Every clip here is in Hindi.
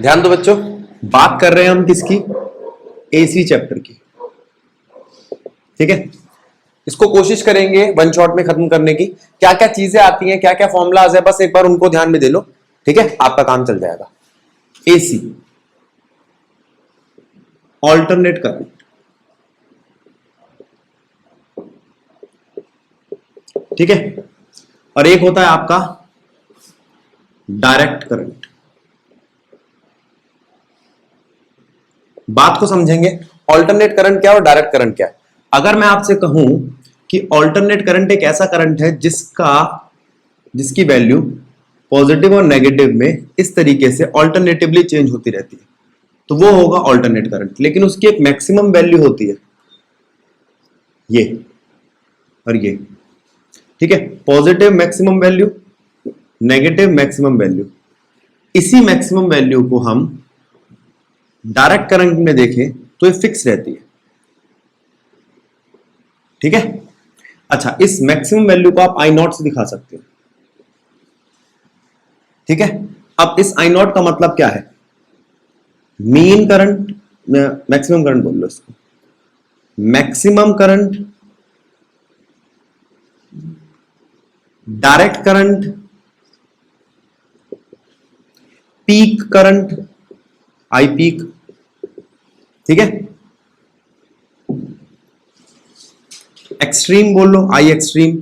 ध्यान दो बच्चों, बात कर रहे हैं हम किसकी? एसी चैप्टर की। ठीक है, इसको कोशिश करेंगे वन शॉट में खत्म करने की। क्या क्या चीजें आती हैं, क्या क्या फॉर्मूलाज है, बस एक बार उनको ध्यान में दे लो। ठीक है, आपका काम चल जाएगा। एसी, ऑल्टरनेट करंट, ठीक है, और एक होता है आपका डायरेक्ट करंट। बात को समझेंगे, ऑल्टरनेट करंट क्या है और डायरेक्ट करंट क्या है। अगर मैं आपसे कहूं कि ऑल्टरनेट करंट एक ऐसा करंट है जिसकी वैल्यू पॉजिटिव और नेगेटिव में इस तरीके से ऑल्टरनेटिवली चेंज होती रहती है, तो वो होगा ऑल्टरनेट करंट। लेकिन उसकी एक मैक्सिमम वैल्यू होती है, ये और ये। ठीक है, positive maximum value, negative maximum value. इसी मैक्सिमम वैल्यू को हम डायरेक्ट करंट में देखें तो ये फिक्स रहती है। ठीक है, अच्छा, इस मैक्सिमम वैल्यू को आप आई नॉट से दिखा सकते हो। ठीक है, अब इस आई नॉट का मतलब क्या है? मीन करंट, मैक्सिमम करंट बोल लो इसको, maximum current, direct current, peak current, I peak. ठीक है, एक्सट्रीम बोल लो, आई एक्सट्रीम।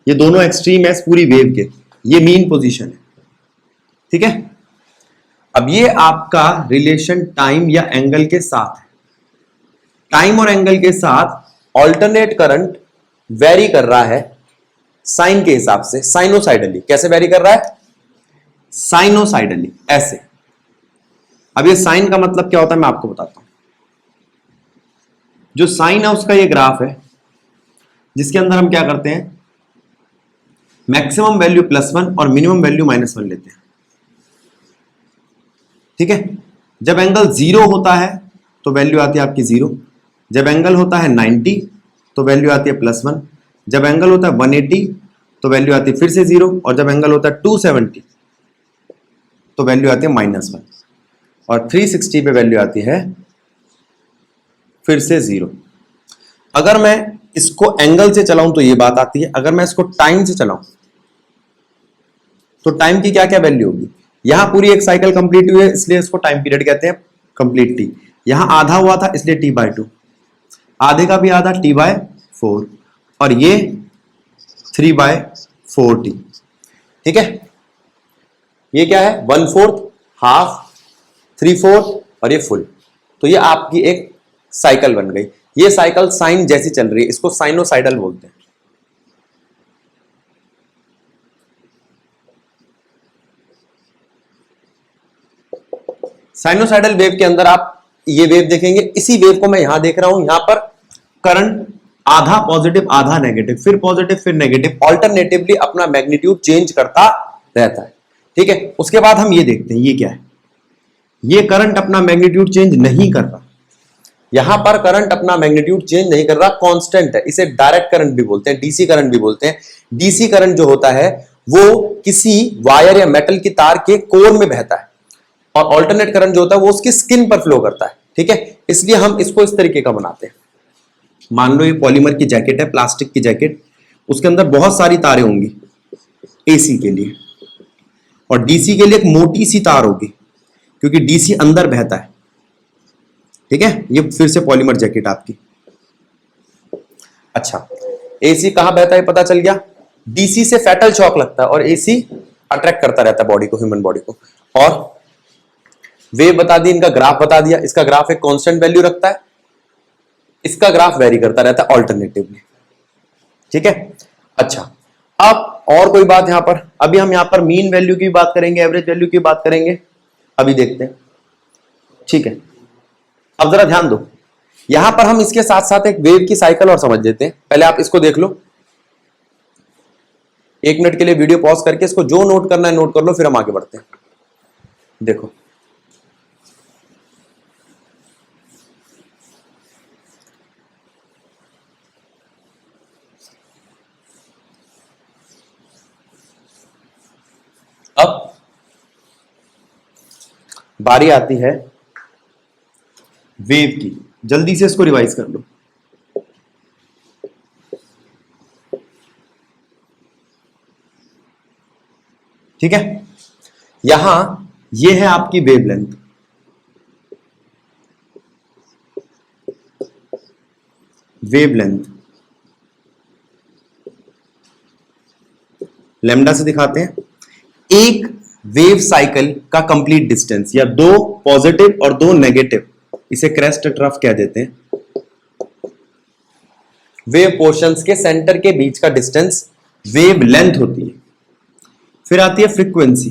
ये दोनों एक्सट्रीम है पूरी वेव के, ये मीन पोजीशन है। ठीक है, अब ये आपका रिलेशन टाइम या एंगल के साथ है। टाइम और एंगल के साथ ऑल्टरनेट करंट वेरी कर रहा है साइन के हिसाब से, साइनोसाइडली। कैसे वेरी कर रहा है? साइनोसाइडली, ऐसे। अब ये साइन का मतलब क्या होता है मैं आपको बताता हूं। जो साइन है उसका ये ग्राफ है, जिसके अंदर हम क्या करते हैं, मैक्सिमम वैल्यू +1 और मिनिमम वैल्यू -1 लेते हैं। ठीक है, जब एंगल 0 होता है तो वैल्यू आती है आपकी 0। जब एंगल होता है 90 तो वैल्यू आती है +1। जब एंगल होता है 180 तो वैल्यू आती है फिर से 0। और जब एंगल होता है 270 तो वैल्यू आती है -1। और 360 पे वैल्यू आती है फिर से 0। अगर मैं इसको एंगल से चलाऊं तो ये बात आती है, अगर मैं इसको टाइम से चलाऊं तो टाइम की क्या क्या वैल्यू होगी। यहां पूरी एक साइकिल कंप्लीट हुई है इसलिए इसको टाइम पीरियड कहते हैं, कंप्लीट टी। यहां आधा हुआ था इसलिए t/2, आधे का भी आधा t/4, और ये 3/4t। ठीक है, ये क्या है, 1/4, हाफ, 3/4 और ये फुल। तो ये आपकी एक साइकिल बन गई। ये साइकिल साइन जैसी चल रही है, इसको साइनोसाइडल बोलते हैं। साइनोसाइडल वेव के अंदर आप ये वेव देखेंगे, इसी वेव को मैं यहां देख रहा हूं। यहां पर करंट आधा पॉजिटिव आधा नेगेटिव, फिर पॉजिटिव फिर नेगेटिव, ऑल्टरनेटिवली अपना मैग्नीट्यूड चेंज करता रहता है। ठीक है, उसके बाद हम ये देखते हैं, ये क्या है, ये करंट अपना मैग्नीट्यूड चेंज नहीं कर रहा। यहां पर करंट अपना मैग्नीट्यूड चेंज नहीं कर रहा, कांस्टेंट है। इसे डायरेक्ट करंट भी बोलते हैं, डीसी करंट भी बोलते हैं। डीसी करंट जो होता है वो किसी वायर या मेटल की तार के कोर में बहता है, और ऑल्टरनेट करंट जो होता है वो उसकी स्किन पर फ्लो करता है। ठीक है, इसलिए हम इसको इस तरीके का बनाते हैं। मान लो ये पॉलीमर की जैकेट है, प्लास्टिक की जैकेट, उसके अंदर बहुत सारी तारें होंगी एसी के लिए, और डीसी के लिए एक मोटी सी तार होगी क्योंकि डीसी अंदर बहता है। ठीक है, ये फिर से पॉलीमर जैकेट आपकी। अच्छा, एसी कहां बहता है पता चल गया। डीसी से फैटल शॉक लगता है और एसी अट्रैक्ट करता रहता है बॉडी को, ह्यूमन बॉडी को। और वेव बता दी, इनका ग्राफ बता दिया। इसका ग्राफ एक कांस्टेंट वैल्यू रखता है, इसका ग्राफ वेरी करता रहता है ऑल्टरनेटिवली। ठीक है, अच्छा, अब और कोई बात यहां पर, अभी हम यहां पर मीन वैल्यू की बात करेंगे, एवरेज वैल्यू की बात करेंगे, अभी देखते हैं। ठीक है, अब जरा ध्यान दो, यहां पर हम इसके साथ साथ एक वेव की साइकिल और समझ लेते हैं। पहले आप इसको देख लो, 1 मिनट के लिए वीडियो पॉज करके इसको जो नोट करना है नोट कर लो, फिर हम आगे बढ़ते हैं। देखो, अब बारी आती है वेव की। जल्दी से इसको रिवाइज कर लो। ठीक है, यहां ये है आपकी वेवलेंथ, वेवलेंथ लैम्डा से दिखाते हैं। एक वेव साइकिल का कंप्लीट डिस्टेंस, या दो पॉजिटिव और दो नेगेटिव, इसे क्रेस्ट ट्रफ कह देते हैं। वेव पोर्शंस के सेंटर के बीच का डिस्टेंस वेव लेंथ होती है। फिर आती है फ्रीक्वेंसी।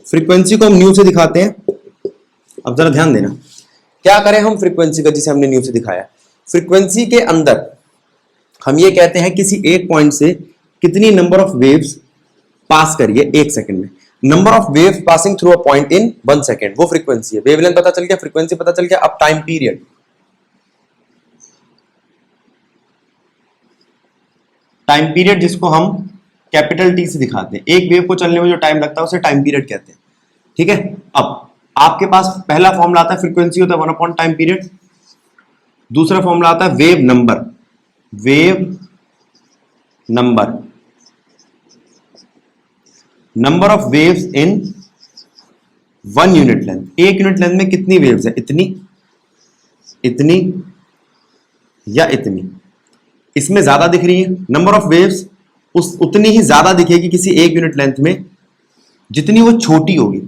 फ्रीक्वेंसी को हम न्यू से दिखाते हैं। अब जरा ध्यान देना, क्या करें हम फ्रीक्वेंसी का, जिसे हमने न्यू से दिखाया। फ्रीक्वेंसी के अंदर हम ये कहते हैं किसी एक पॉइंट से कितनी नंबर ऑफ वेव्स पास करिए एक सेकंड में। Number of wave passing through a point in 1 second, वो फ्रीक्वेंसी है। वेवलेंथ पता चल गया, फ्रीक्वेंसी पता चल गया। अब टाइम पीरियड, टाइम पीरियड जिसको हम कैपिटल टी से दिखाते हैं। एक वेव को चलने में जो टाइम लगता है उसे टाइम पीरियड कहते हैं। ठीक है, अब आपके पास पहला फॉर्मूला आता है, फ्रीक्वेंसी होता है 1 अपॉन टाइम पीरियड। दूसरा फॉर्मूला आता है wave number, wave number, number of waves in 1 unit length. एक यूनिट लेंथ में कितनी वेव्स है, इतनी, इतनी या इतनी। इसमें ज्यादा दिख रही है नंबर ऑफ वेव्स, उस उतनी ही ज्यादा दिखेगी किसी एक यूनिट लेंथ में जितनी वो छोटी होगी।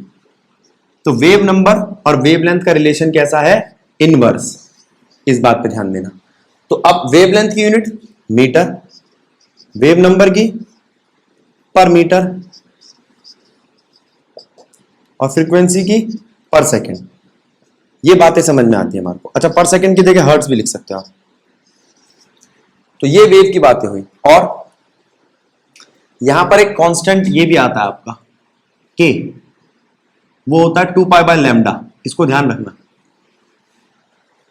तो वेव नंबर और वेव लेंथ का रिलेशन कैसा है, इनवर्स। इस बात पे ध्यान देना। तो अब वेव लेंथ की यूनिट मीटर, वेव नंबर की पर मीटर, और फ्रीक्वेंसी की पर सेकंड। ये बातें समझ में आती है हमारे को। अच्छा, पर सेकंड की जगह हर्ट्ज भी लिख सकते हो आप। तो ये वेव की बातें हुई। और यहां पर एक कांस्टेंट ये भी आता है आपका के, वो होता है 2 पाई बाय लैम्डा। इसको ध्यान रखना।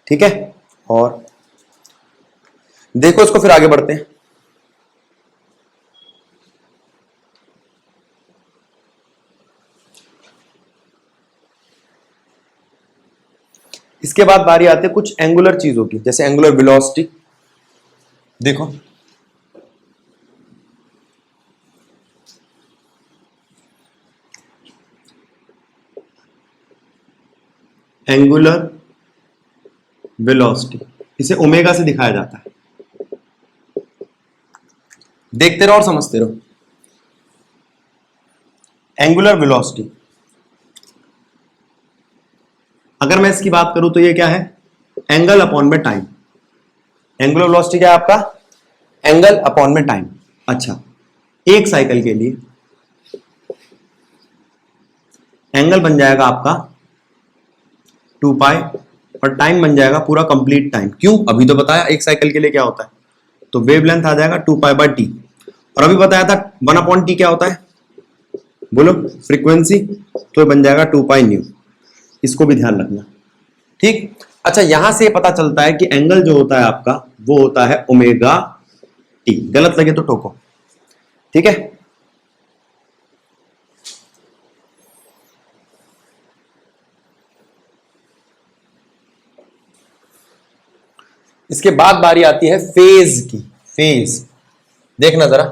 ठीक है, और देखो इसको, फिर आगे बढ़ते हैं। इसके बाद बारी आती है कुछ एंगुलर चीजों की, जैसे एंगुलर वेलोसिटी। देखो, एंगुलर वेलोसिटी, इसे ओमेगा से दिखाया जाता है। देखते रहो और समझते रहो। एंगुलर वेलोसिटी, अगर मैं इसकी बात करूं तो ये क्या है, एंगल अपॉन में टाइम। एंगुलर वेलोसिटी क्या है आपका, एंगल अपॉन में टाइम। अच्छा, एक साइकिल के लिए एंगल बन जाएगा आपका 2 पाई, और टाइम बन जाएगा पूरा कंप्लीट टाइम। क्यों, अभी तो बताया एक साइकिल के लिए क्या होता है। तो वेवलेंथ आ जाएगा 2 पाई बाय टी, और अभी बताया था 1 अपॉन टी क्या होता है, बोलो, फ्रीक्वेंसी। तो बन जाएगा 2 पाई न्यू। इसको भी ध्यान रखना। ठीक, अच्छा, यहां से पता चलता है कि एंगल जो होता है आपका वो होता है ओमेगा टी। गलत लगे तो टोको। ठीक है, इसके बाद बारी आती है फेज की। फेज देखना जरा,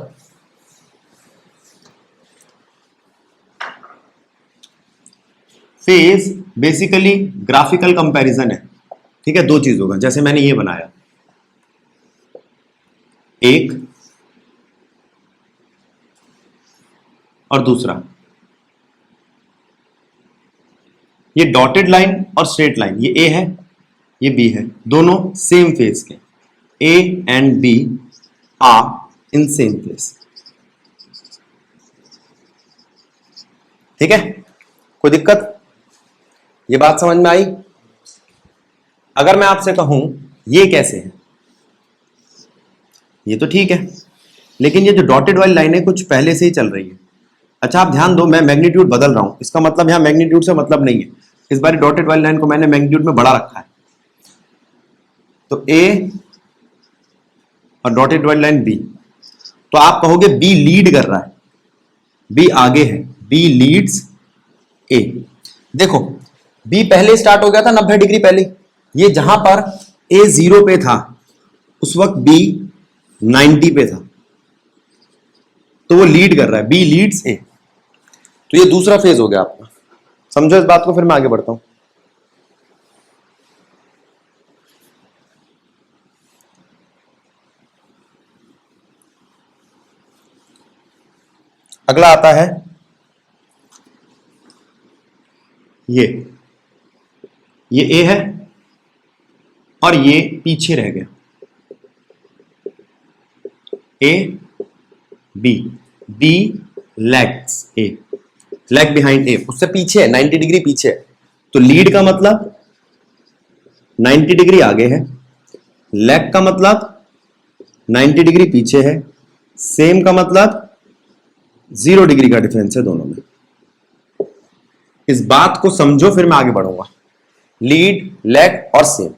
फेज बेसिकली ग्राफिकल कंपैरिजन है। ठीक है, दो चीजों का, जैसे मैंने ये बनाया, एक और दूसरा। ये डॉटेड लाइन और स्ट्रेट लाइन, ये ए है ये बी है, दोनों सेम फेज के। A and B are in same phase. ठीक है, कोई दिक्कत, ये बात समझ में आई। अगर मैं आपसे कहूं ये कैसे है, ये तो ठीक है, लेकिन ये जो डॉटेड वाली लाइन है कुछ पहले से ही चल रही है। अच्छा, आप ध्यान दो, मैं मैग्नीट्यूड बदल रहा हूं, इसका मतलब यहां मैग्नीट्यूड से मतलब नहीं है। इस बार डॉटेड वाली लाइन को मैंने मैग्नीट्यूड में बढ़ा रखा है। तो ए और डॉटेड वाली लाइन बी, तो आप कहोगे बी लीड कर रहा है। बी आगे है, बी लीड्स ए। देखो बी पहले स्टार्ट हो गया था 90 डिग्री पहले, ये जहां पर ए 0 पे था उस वक्त बी 90 पे था, तो वो लीड कर रहा है, बी लीड्स ए। तो ये दूसरा फेज हो गया आपका, समझो इस बात को, फिर मैं आगे बढ़ता हूं। अगला आता है ये ए है और ये पीछे रह गया, A B, B lags A, lag behind A, उससे पीछे है, 90 डिग्री पीछे है। तो लीड का मतलब 90 डिग्री आगे है, लैग का मतलब 90 डिग्री पीछे है, सेम का मतलब 0 डिग्री का डिफरेंस है दोनों में। इस बात को समझो फिर मैं आगे बढ़ूंगा। लीड, लैग और सेम।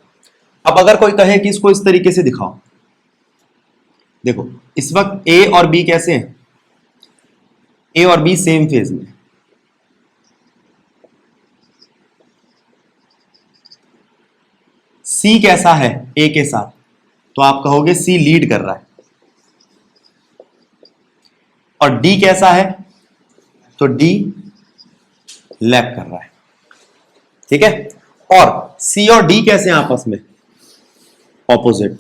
अब अगर कोई कहे कि इसको इस तरीके से दिखाओ, देखो इस वक्त ए और बी कैसे हैं, ए और बी सेम फेज में, सी कैसा है ए के साथ, तो आप कहोगे सी लीड कर रहा है, और डी कैसा है, तो डी लैग कर रहा है, ठीक है। और सी और डी कैसे हैं आपस में, ऑपोजिट,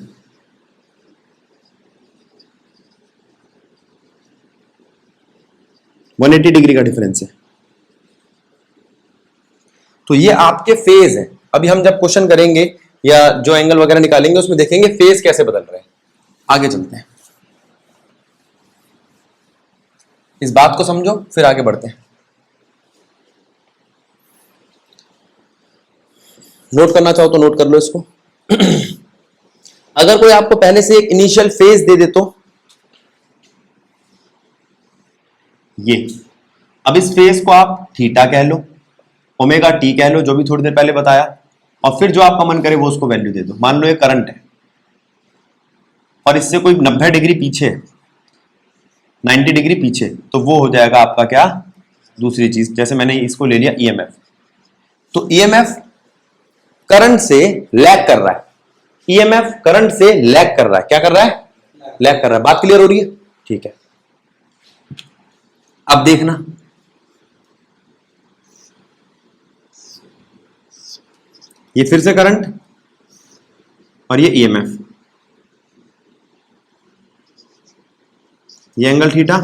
वन 180 डिग्री का डिफरेंस है। तो ये आपके फेज है। अभी हम जब क्वेश्चन करेंगे या जो एंगल वगैरह निकालेंगे उसमें देखेंगे फेज कैसे बदल रहे हैं। आगे चलते हैं, इस बात को समझो फिर आगे बढ़ते हैं। नोट करना चाहो तो नोट कर लो इसको। अगर कोई आपको पहले से एक इनिशियल फेज दे दे तो ये, अब इस फेज को आप थीटा कह लो, ओमेगा टी कह लो, जो भी थोड़ी देर पहले बताया, और फिर जो आपका मन करे वो उसको वैल्यू दे दो। मान लो ये करंट है और इससे कोई 90 डिग्री पीछे है, 90 डिग्री पीछे, तो वो हो जाएगा आपका क्या, दूसरी चीज। जैसे मैंने इसको ले लिया ईएमएफ, तो ईएमएफ करंट से लैग कर रहा है, ईएमएफ करंट से लैग कर रहा है, क्या कर रहा है, लैग कर रहा है। बात क्लियर हो रही है, ठीक है। अब देखना, ये फिर से करंट और ये ईएमएफ, ये एंगल थीटा,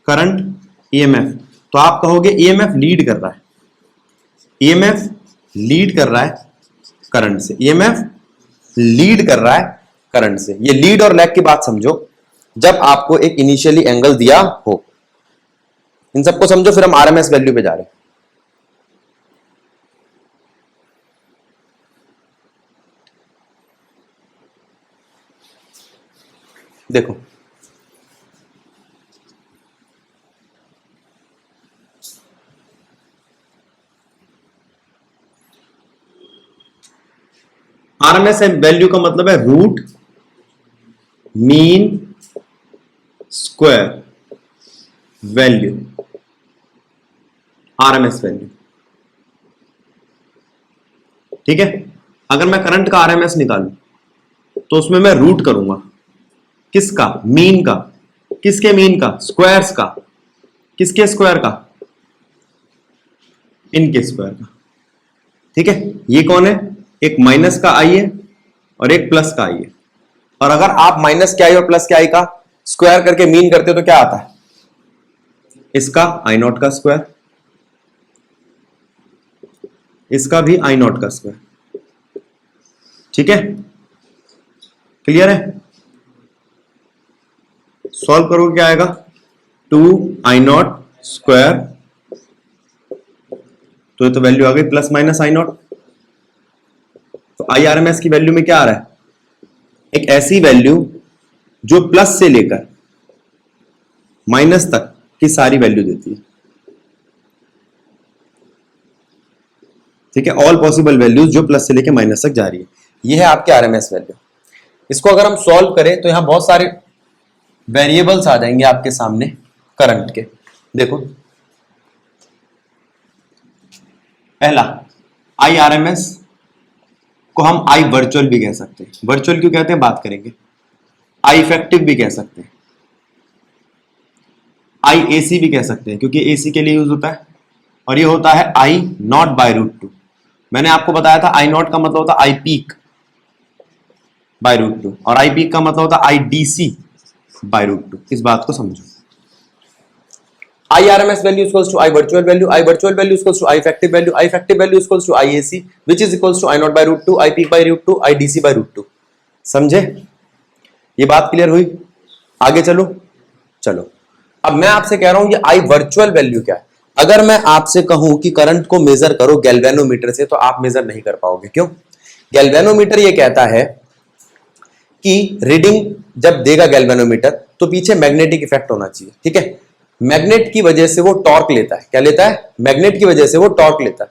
करंट, ईएमएफ, तो आप कहोगे ईएमएफ लीड कर रहा है, ईएमएफ लीड कर रहा है करंट से, ईएमएफ लीड कर रहा है करंट से। ये लीड और लैग की बात समझो जब आपको एक इनिशियली एंगल दिया हो। इन सबको समझो, फिर हम आरएमएस वैल्यू पे जा रहे हैं। देखो आरएमएस वैल्यू का मतलब है root mean square value, RMS value, ठीक है। अगर मैं करंट का आरएमएस निकालूं तो उसमें मैं रूट करूंगा, किसका, मीन का, किसके मीन का, स्क्वायर्स का, किसके स्क्वायर का, इनके स्क्वायर का, ठीक है। ये कौन है, एक माइनस का आई है और एक प्लस का आई है, और अगर आप माइनस के आई और प्लस के आई का स्क्वायर करके मीन करते हो तो क्या आता है, इसका आई नॉट का स्क्वायर, इसका भी आई नॉट का स्क्वायर, ठीक है। क्लियर है, सॉल्व करोगे क्या आएगा, 2i0 स्क्वायर, तो ये तो वैल्यू आ गई प्लस माइनस i0। तो IRMS की वैल्यू में क्या आ रहा है, एक ऐसी वैल्यू जो प्लस से लेकर माइनस तक की सारी वैल्यू देती है, ठीक है। ऑल पॉसिबल वैल्यूज जो प्लस से लेकर माइनस तक जा रही है, ये है आपके RMS वैल्यू। इसको अगर हम सॉल्व करें तो यहां बहुत सारे वेरिएबल्स आ जाएंगे आपके सामने करंट के, देखो पहला आई आर एम एस को हम आई वर्चुअल भी कह सकते हैं। वर्चुअल क्यों कहते हैं बात करेंगे। आई इफेक्टिव भी कह सकते हैं, आई एसी भी कह सकते हैं क्योंकि एसी के लिए यूज होता है। और ये होता है I not by root to. मैंने आपको बताया था आई नॉट का मतलब होता है I peak by root two, और आई पीक का मतलब होता है I DC by root two. इस बात को समझो। I R M S value equals to I virtual value, I virtual value equals to I effective value, I effective value equals to I AC which is equals to I not by root two, I peak by root two, I DC by root two. समझे? ये बात क्लियर हुई? आगे चलो। चलो अब मैं आपसे कह रहा हूं ये आई वर्चुअल वैल्यू क्या है। अगर मैं आपसे कहूं कि करंट को मेजर करो गैल्वेनोमीटर से, तो आप मेजर नहीं कर पाओगे। क्यों? गैल्वेनोमीटर ये कहता है कि रीडिंग जब देगा गैल्वेनोमीटर तो पीछे मैग्नेटिक इफेक्ट होना चाहिए। ठीक है? मैग्नेट की वजह से वो टॉर्क लेता है। क्या लेता है? मैग्नेट की वजह से वो टॉर्क लेता है।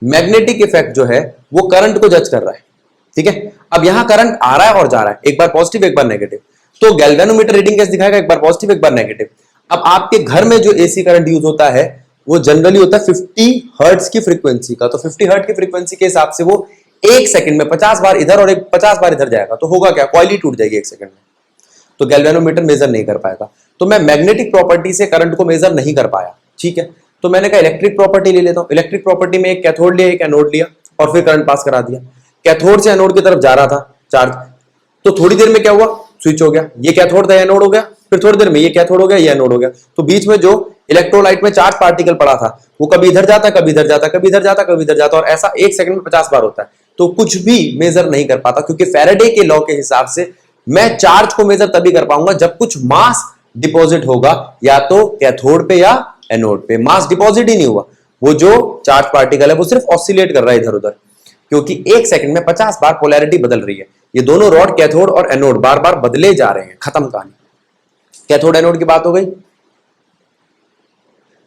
मैग्नेटिक इफेक्ट जो है वो करंट को जज कर रहा है। ठीक है? अब यहां करंट आ रहा है और जा रहा है, एक बार पॉजिटिव एक बार नेगेटिव। तो गैल्वेनोमीटर रीडिंग कैसे दिखाएगा? एक बार पॉजिटिव एक बार नेगेटिव। अब आपके घर में जो एसी करंट यूज होता है वो जनरली होता है 50 हर्ट्ज की फ्रीक्वेंसी का। तो 50 हर्ट्ज की फ्रीक्वेंसी के हिसाब से वो एक सेकंड में 50 बार इधर और 50 बार इधर जाएगा। तो होगा क्या? कॉइल ही टूट जाएगी एक सेकंड में। तो गैल्वेनोमीटर मेजर नहीं कर पाएगा। तो मैं मैग्नेटिक प्रॉपर्टी से करंट को मेजर नहीं कर पाया। ठीक है? तो मैंने कहा इलेक्ट्रिक प्रॉपर्टी ले लेता हूं। इलेक्ट्रिक प्रॉपर्टी में एक कैथोड लिया एक एनोड लिया और फिर करंट पास करा दिया। कैथोड से एनोड की तरफ जा रहा था चार्ज, तो थोड़ी देर में क्या हुआ? स्विच हो गया। ये कैथोड था एनोड हो गया, फिर थोड़ी देर में ये कैथोड हो गया ये एनोड हो गया। तो बीच में जो इलेक्ट्रोलाइट में चार्ज पार्टिकल पड़ा था वो कभी इधर जाता कभी इधर जाता कभी इधर जाता कभी इधर जाता, और ऐसा एक सेकंड में 50 बार होता है। तो कुछ भी मेजर नहीं कर पाता, क्योंकि फैराडे के लॉ के हिसाब से मैं चार्ज को मेजर तभी कर पाऊंगा जब कुछ मास डिपॉजिट होगा, या तो कैथोड पे या एनोड पे। मास डिपॉजिट ही नहीं हुआ, वो जो चार्ज पार्टिकल है वो सिर्फ ऑसिलेट कर रहा है इधर उधर, क्योंकि एक सेकंड में 50 बार पोलैरिटी बदल रही है। ये दोनों रॉड कैथोड और एनोड बार बार बदले जा रहे हैं। खत्म कहानी। कैथोड एनोड की बात हो गई।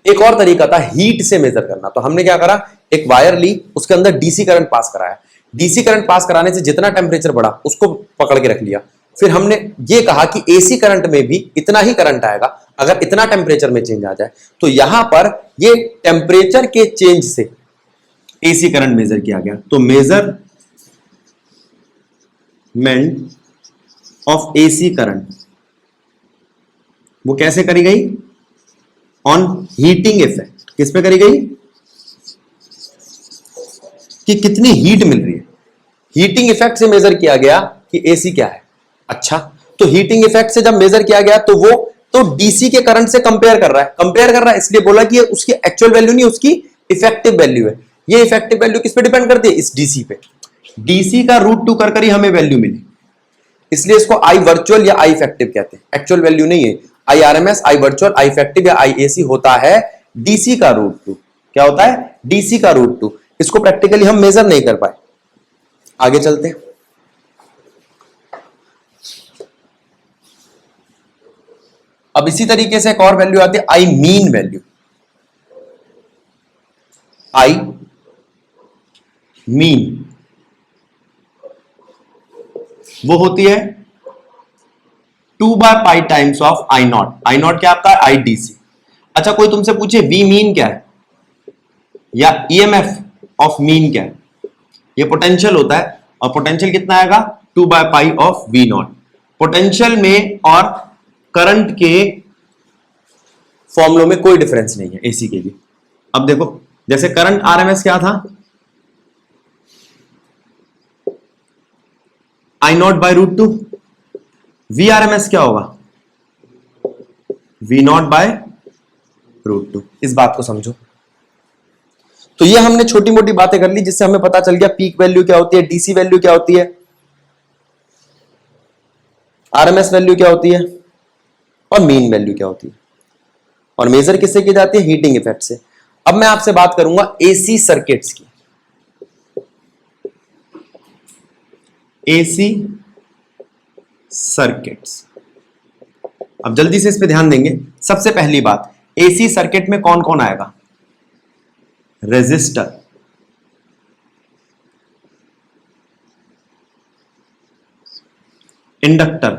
एक और तरीका था हीट से मेजर करना। तो हमने क्या करा, एक वायर ली, उसके अंदर डीसी करंट पास कराया। डीसी करंट पास कराने से जितना टेम्परेचर बढ़ा उसको पकड़ के रख लिया। फिर हमने ये कहा कि एसी करंट में भी इतना ही करंट आएगा अगर इतना टेम्परेचर में चेंज आ जाए। तो यहां पर ये टेम्परेचर के चेंज से एसी करंट मेजर किया गया। तो मेजरमेंट ऑफ एसी करंट वो कैसे करी गई? On heating effect. किस पे करी गई? कि कितनी हीट मिल रही है। हीटिंग इफेक्ट से मेजर किया गया कि एसी क्या है। अच्छा, तो हीटिंग इफेक्ट से जब मेजर किया गया तो वो तो डीसी के करंट से कंपेयर कर रहा है। कंपेयर कर रहा है इसलिए बोला कि ये उसकी एक्चुअल वैल्यू नहीं, उसकी इफेक्टिव वैल्यू है। ये इफेक्टिव वैल्यू किस पे डिपेंड करती है? इस डीसी पे। डीसी का रूट टू कर ही हमें वैल्यू मिली, इसलिए इसको आई वर्चुअल या आई इफेक्टिव कहते हैं। एक्चुअल वैल्यू नहीं है। आई आरएमएस, आई वर्चुअल, आई इफेक्टिव या आई एसी होता है डीसी का रूट टू। क्या होता है? डीसी का रूट टू। इसको प्रैक्टिकली हम मेजर नहीं कर पाए। आगे चलते हैं। अब इसी तरीके से एक और वैल्यू आती है I mean value. I mean वो होती है 2/पाई times of I not. I not क्या आपका? I DC. अच्छा, कोई तुमसे पूछे वी मीन क्या है या ईएमएफ ऑफ मीन क्या है? ये पोटेंशियल होता है, और पोटेंशियल कितना आएगा? 2/पाई ऑफ वी नॉट। पोटेंशियल में और करंट के फॉर्मूलों में कोई डिफरेंस नहीं है एसी के लिए। अब देखो, जैसे करंट आरएमएस क्या था? I not by root two. V RMS क्या होगा? V not by root two. इस बात को समझो। तो ये हमने छोटी मोटी बातें कर ली जिससे हमें पता चल गया पीक वैल्यू क्या होती है, डीसी वैल्यू क्या होती है, आरएमएस वैल्यू क्या होती है, और मीन वैल्यू क्या होती है। और मेजर किससे की जाती है? हीटिंग इफेक्ट से। अब मैं आपसे बात करूंगा एसी सर्किट्स की। एसी सर्किट्स, अब जल्दी से इस पे ध्यान देंगे। सबसे पहली बात, एसी सर्किट में कौन कौन आएगा? रेजिस्टर, इंडक्टर,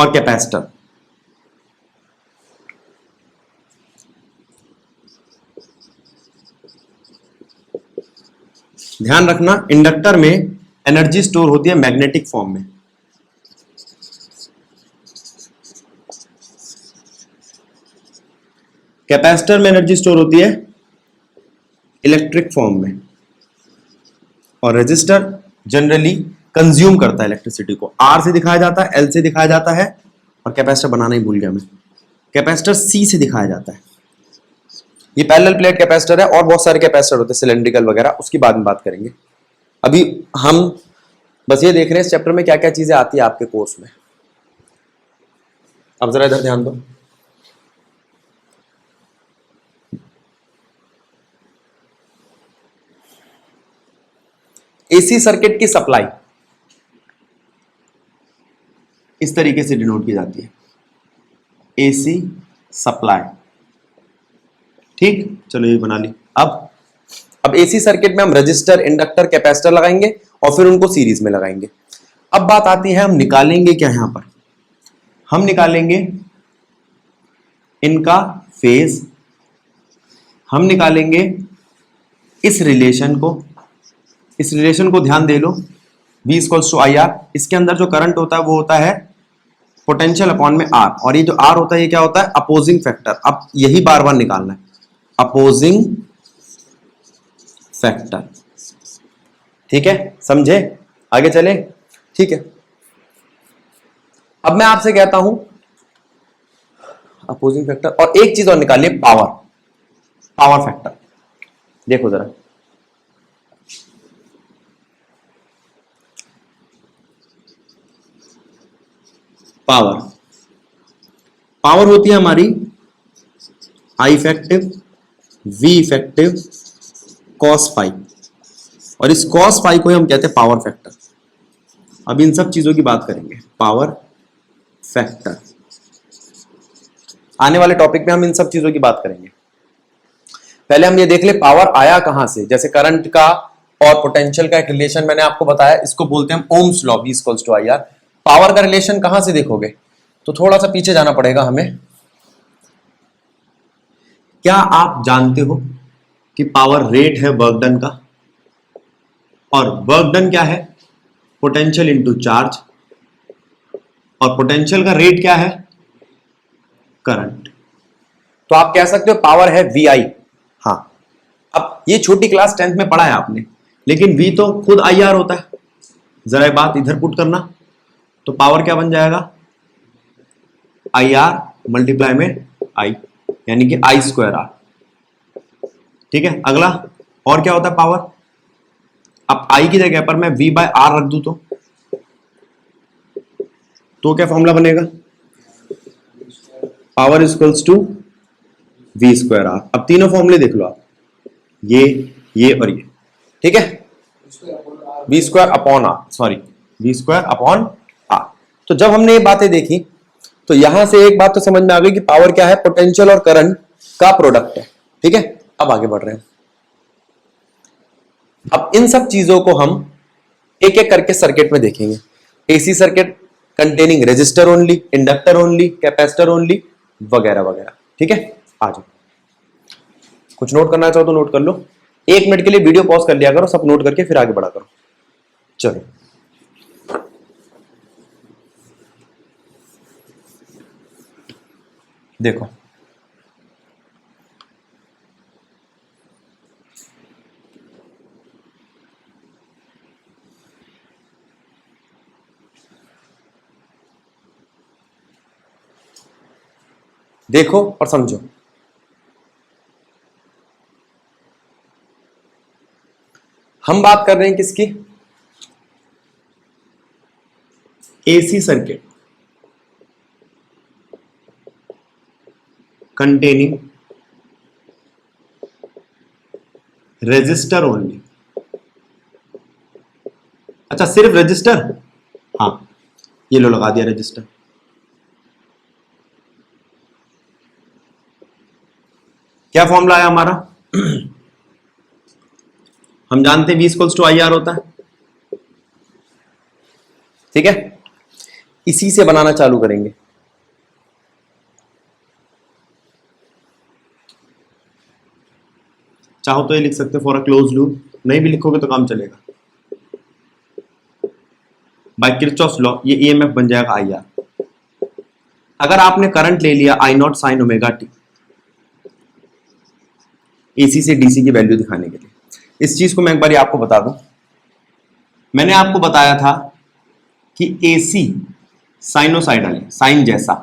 और कैपेसिटर। ध्यान रखना, इंडक्टर में एनर्जी स्टोर होती है मैग्नेटिक फॉर्म में, कैपेसिटर में एनर्जी स्टोर होती है इलेक्ट्रिक फॉर्म में, और रेजिस्टर जनरली कंज्यूम करता है इलेक्ट्रिसिटी को। आर से दिखाया जाता है, एल से दिखाया जाता है, और कैपेसिटर बनाना ही भूल गया मैं, कैपेसिटर सी से दिखाया जाता है। ये पैरेलल प्लेट कैपेसिटर है, और बहुत सारे कैपेसिटर होते हैं सिलेंड्रिकल वगैरह, उसकी बाद में बात करेंगे। अभी हम बस ये देख रहे हैं इस चैप्टर में क्या क्या चीजें आती है आपके कोर्स में। अब जरा इधर ध्यान दो। एसी सर्किट की सप्लाई इस तरीके से डिनोट की जाती है, एसी सप्लाई। ठीक, चलो ये बना ली। अब एसी सर्किट में हम रजिस्टर, इंडक्टर, कैपेसिटर लगाएंगे और फिर उनको सीरीज में लगाएंगे। अब बात आती है हम निकालेंगे क्या, यहां पर हम निकालेंगे इनका फेज, हम निकालेंगे इस रिलेशन को ध्यान दे लो, V equals to I R. इसके अंदर जो करंट होता है वो होता है पोटेंशियल अपॉन में R, और ये जो R होता है ये क्या होता है, अपोजिंग फैक्टर। अब यही बार बार निकालना है, अपोजिंग फैक्टर। ठीक है, समझे, आगे चले। ठीक है, अब मैं आपसे कहता हूं अपोजिंग फैक्टर, और एक चीज और निकालिए, पावर फैक्टर। देखो जरा, पावर होती है हमारी I effective, V effective, cos phi, और इस कॉस फाइव को हम कहते हैं पावर फैक्टर। अब इन सब चीजों की बात करेंगे, पावर फैक्टर। आने वाले टॉपिक में हम इन सब चीजों की बात करेंगे। पहले हम ये देख ले पावर आया कहां से। जैसे करंट का और पोटेंशियल का एक रिलेशन मैंने आपको बताया, इसको बोलते हैं Ohm's law, V equals to I R. Power का रिलेशन कहां से देखोगे, तो थोड़ा सा पीछे जाना पड़ेगा हमें। क्या आप जानते हो कि पावर रेट है वर्क डन का, और वर्क डन क्या है, पोटेंशियल इनटू चार्ज, और पोटेंशियल का रेट क्या है, करंट। तो आप कह सकते हो पावर है वी आई। हाँ, अब ये छोटी क्लास 10th में पढ़ा है आपने, लेकिन V तो खुद आई आर होता है। जरा ये बात इधर पुट करना, तो पावर क्या बन जाएगा, आई आर मल्टीप्लाई में आई, यानी कि आई स्क्वायर आर। ठीक है, अगला और क्या होता है पावर। अब आई की जगह पर मैं V बाय आर रख दूं तो क्या फॉर्मूला बनेगा, power equals to V square R. अब तीनों फॉर्मूले देख लो आप, ये और ये। ठीक है, V square upon R, sorry V square upon R. तो जब हमने ये बातें देखी तो यहां से एक बात तो समझ में आ गई कि पावर क्या है, पोटेंशियल और करंट का प्रोडक्ट है। ठीक है, अब आगे बढ़ रहे हैं। अब इन सब चीजों को हम एक एक करके सर्किट में देखेंगे। AC circuit containing resistor only, inductor only, capacitor only, वगैरह वगैरह। ठीक है, आ जाओ। कुछ नोट करना चाहो तो नोट कर लो, 1 मिनट के लिए वीडियो पॉज कर लिया करो, सब नोट करके फिर आगे बढ़ा करो। चलो, देखो देखो और समझो। हम बात कर रहे हैं किसकी, AC circuit containing resistor only. अच्छा, सिर्फ रेजिस्टर, हाँ ये लो लगा दिया रेजिस्टर। क्या फॉर्मूला है हमारा, हम जानते हैं V equals to I R होता है। ठीक है, इसी से बनाना चालू करेंगे। चाहो तो ये लिख सकते हो फॉर अ क्लोज लूप, नहीं भी लिखोगे तो काम चलेगा। बाय किरचॉफ्स लॉ ये ईएमएफ बन जाएगा आई आर। अगर आपने करंट ले लिया I not sine omega t AC से डीसी की वैल्यू दिखाने के लिए, इस चीज को मैं एक बार आपको बता दूं। मैंने आपको बताया था कि एसी साइनोसाइडल है, साइन जैसा,